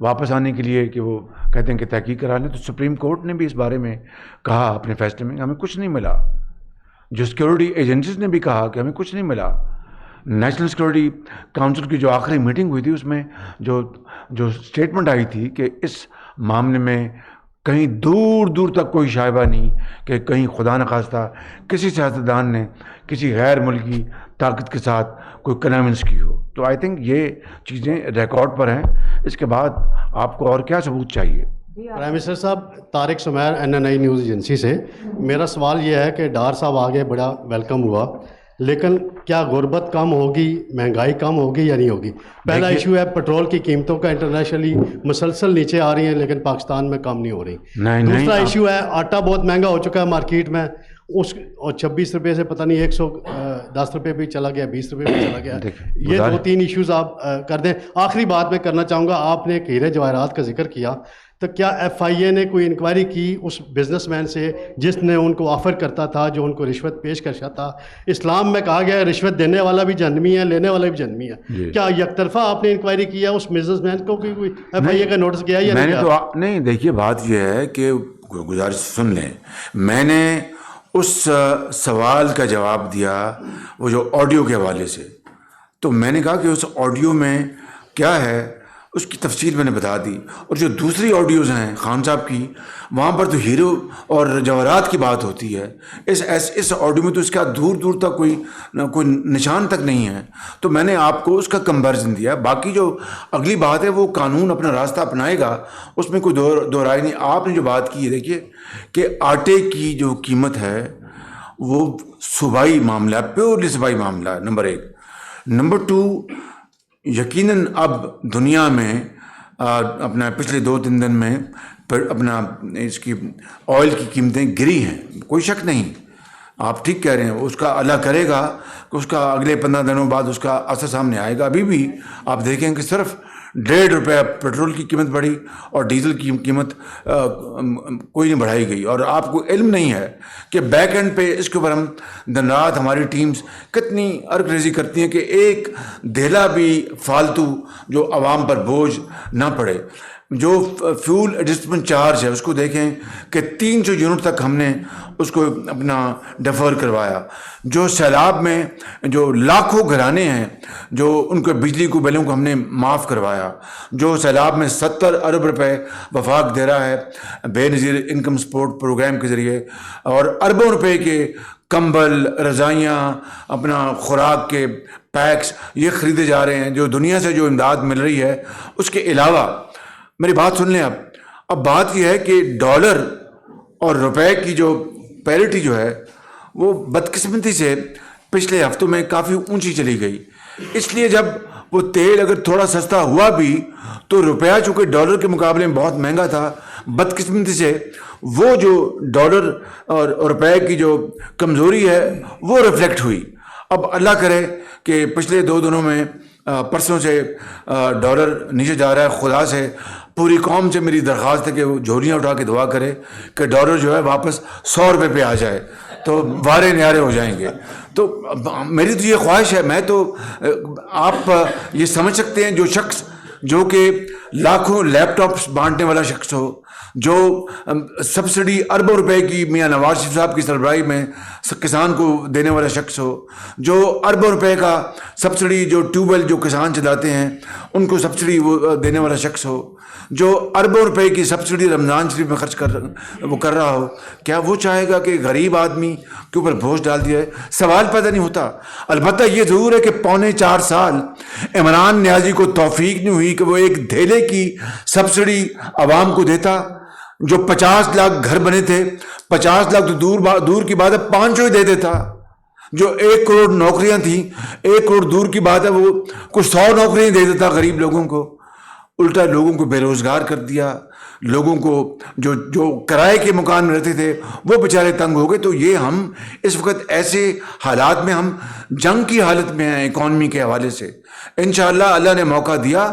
واپس آنے کے لیے کہ وہ کہتے ہیں کہ تحقیق کرا لیں، تو سپریم کورٹ نے بھی اس بارے میں کہا اپنے فیصلے میں ہمیں کچھ نہیں ملا. جو سیکورٹی ایجنسیز نے بھی کہا کہ ہمیں کچھ نہیں ملا. نیشنل سیکورٹی کاؤنسل کی جو آخری میٹنگ ہوئی تھی اس میں جو اسٹیٹمنٹ آئی تھی کہ اس معاملے میں کہیں دور دور تک کوئی شائبہ نہیں کہ کہیں خدا نخواستہ کسی سیاستدان نے کسی غیر ملکی طاقت کے ساتھ کوئی کنونس کی ہو. تو آئی تھنک یہ چیزیں ریکارڈ پر ہیں. اس کے بعد آپ کو اور کیا ثبوت چاہیے؟ پرائم منسٹر صاحب، Tariq Sameer NNI news agency سے. میرا سوال یہ ہے کہ ڈار صاحب آگے بڑا ویلکم ہوا، لیکن کیا غربت کم ہوگی، مہنگائی کم ہوگی یا نہیں ہوگی؟ پہلا ایشو ہے پیٹرول کی قیمتوں کا انٹرنیشنلی مسلسل نیچے آ رہی ہیں لیکن پاکستان میں کم نہیں ہو رہی. دوسرا ایشو ہے آٹا بہت مہنگا ہو چکا ہے مارکیٹ میں، اور 26 روپے سے پتہ نہیں 110 روپے بھی چلا گیا، 20 روپے بھی چلا گیا. یہ 2-3 ایشوز آپ کر دیں. آخری بات میں کرنا چاہوں گا، آپ نے ایک ہیرے جواہرات کا ذکر کیا، تو کیا FIA نے کوئی انکوائری کی اس بزنس مین سے جس نے ان کو آفر کرتا تھا، جو ان کو رشوت پیش کرتا تھا؟ اسلام میں کہا گیا ہے رشوت دینے والا بھی جہنمی ہے، لینے والا بھی جہنمی ہے. کیا یک طرفہ آپ نے انکوائری کیا اس بزنس مین کو، کوئی FIA کا نوٹس گیا یا نہیں؟ نہیں، دیکھیے بات یہ ہے کہ گزارش سن لیں، میں نے اس سوال کا جواب دیا وہ جو آڈیو کے حوالے سے. تو میں نے کہا کہ اس آڈیو میں کیا ہے اس کی تفصیل میں نے بتا دی. اور جو دوسری آڈیوز ہیں خان صاحب کی، وہاں پر تو ہیرو اور جواہرات کی بات ہوتی ہے. اس آڈیو میں تو اس کا دور دور تک کوئی نشان تک نہیں ہے. تو میں نے آپ کو اس کا کمپیریزن دیا. باقی جو اگلی بات ہے وہ قانون اپنا راستہ اپنائے گا، اس میں کوئی دو رائے نہیں. آپ نے جو بات کی ہے، دیکھیے کہ آٹے کی جو قیمت ہے وہ صوبائی معاملہ ہے، پیورلی صوبائی معاملہ ہے، نمبر 1. نمبر 2، یقیناً اب دنیا میں اپنا پچھلے 2-3 دن میں اپنا اس کی آئل کی قیمتیں گری ہیں، کوئی شک نہیں. آپ ٹھیک کہہ رہے ہیں، اس کا اللہ کرے گا کہ اس کا اگلے 15 دنوں بعد اس کا اثر سامنے آئے گا. ابھی بھی آپ دیکھیں کہ صرف 1.5 روپے پیٹرول کی قیمت بڑھی اور ڈیزل کی قیمت کوئی نہیں بڑھائی گئی. اور آپ کو علم نہیں ہے کہ بیک اینڈ پہ اس کے اوپر ہم دن رات ہماری ٹیمز کتنی ارک ریزی کرتی ہیں کہ ایک دھیلا بھی فالتو جو عوام پر بوجھ نہ پڑے. جو فیول ایڈجسٹمنٹ چارج ہے اس کو دیکھیں کہ 300 یونٹ تک ہم نے اس کو اپنا ڈیفر کروایا. جو سیلاب میں جو لاکھوں گھرانے ہیں جو ان کے بجلی کو بلوں کو ہم نے معاف کروایا. جو سیلاب میں 70 ارب روپے وفاق دے رہا ہے بے نظیر انکم سپورٹ پروگرام کے ذریعے، اور اربوں روپے کے کمبل، رضائیاں، اپنا خوراک کے پیکس یہ خریدے جا رہے ہیں. جو دنیا سے جو امداد مل رہی ہے اس کے علاوہ میری بات سن لیں. اب بات یہ ہے کہ ڈالر اور روپے کی جو پیرٹی جو ہے وہ بدقسمتی سے پچھلے ہفتوں میں کافی اونچی چلی گئی. اس لیے جب وہ تیل اگر تھوڑا سستا ہوا بھی تو روپیہ چونکہ ڈالر کے مقابلے میں بہت مہنگا تھا، بدقسمتی سے وہ جو ڈالر اور روپے کی جو کمزوری ہے وہ ریفلیکٹ ہوئی. اب اللہ کرے کہ پچھلے 2 دنوں میں پرسوں سے ڈالر نیچے جا رہا ہے. خدا سے پوری قوم سے میری درخواست ہے کہ وہ جھولیاں اٹھا کے دعا کرے کہ ڈالر جو ہے واپس 100 روپے پہ آ جائے تو وارے نیارے ہو جائیں گے. تو میری تو یہ خواہش ہے. میں تو آپ یہ سمجھ سکتے ہیں جو شخص جو کہ لاکھوں لیپ ٹاپس بانٹنے والا شخص ہو، جو سبسڈی اربوں روپے کی میاں نواز شریف صاحب کی سربراہی میں کسان کو دینے والا شخص ہو، جو اربوں روپے کا سبسڈی جو ٹیوب ویل جو کسان چلاتے ہیں ان کو سبسڈی وہ دینے والا شخص ہو، جو اربوں روپے کی سبسڈی رمضان شریف میں خرچ کر رہا ہو، کیا وہ چاہے گا کہ غریب آدمی کے اوپر بوجھ ڈال دیا ہے؟ سوال پیدا نہیں ہوتا. البتہ یہ ضرور ہے کہ 4.25 سال عمران نیازی کو توفیق نہیں ہوئی کہ وہ ایک دھیلے کی سبسڈی عوام کو دیتا. جو 50 لاکھ گھر بنے تھے، 50 لاکھ تو دور کی بات ہے 500 ہی دے دیتا. جو 1 کروڑ نوکریاں تھیں، 1 کروڑ دور کی بات ہے وہ کچھ 100 نوکریاں دے دیتا غریب لوگوں کو. الٹا لوگوں کو بے روزگار کر دیا. لوگوں کو جو کرائے کے مکان میں رہتے تھے وہ بیچارے تنگ ہو گئے. تو یہ ہم اس وقت ایسے حالات میں ہم جنگ کی حالت میں ہیں اکانومی کے حوالے سے. انشاءاللہ اللہ نے موقع دیا،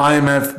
IMF,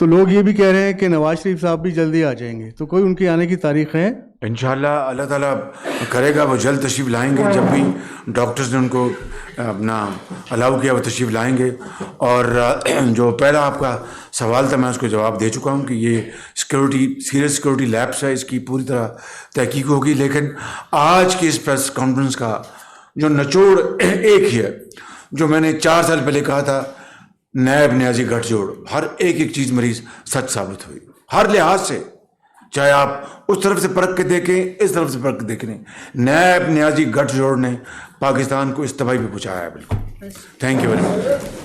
تو لوگ یہ بھی کہہ رہے ہیں کہ نواز شریف صاحب بھی جلدی آ جائیں گے، تو کوئی ان کے آنے کی تاریخ ہے؟ انشاءاللہ اللہ تعالیٰ کرے گا، وہ جلد تشریف لائیں گے. جب بھی ڈاکٹرز نے ان کو اپنا الاؤ کیا وہ تشریف لائیں گے. اور جو پہلا آپ کا سوال تھا میں اس کو جواب دے چکا ہوں کہ یہ سیکورٹی سیریس سیکورٹی لیپس ہے، اس کی پوری طرح تحقیق ہوگی. لیکن آج کی اس پریس کانفرنس کا جو نچوڑ ایک ہی ہے، جو میں نے 4 سال پہلے کہا تھا، نیب نیازی گٹھ جوڑ. ہر ایک چیز مریض سچ ثابت ہوئی ہر لحاظ سے، چاہے آپ اس طرف سے پرکھ کے دیکھیں اس طرف سے پرکھ کے دیکھیں. نیب نیازی گٹھ جوڑ نے پاکستان کو اس تباہی پہ پہنچایا ہے. بالکل. Thank you very much.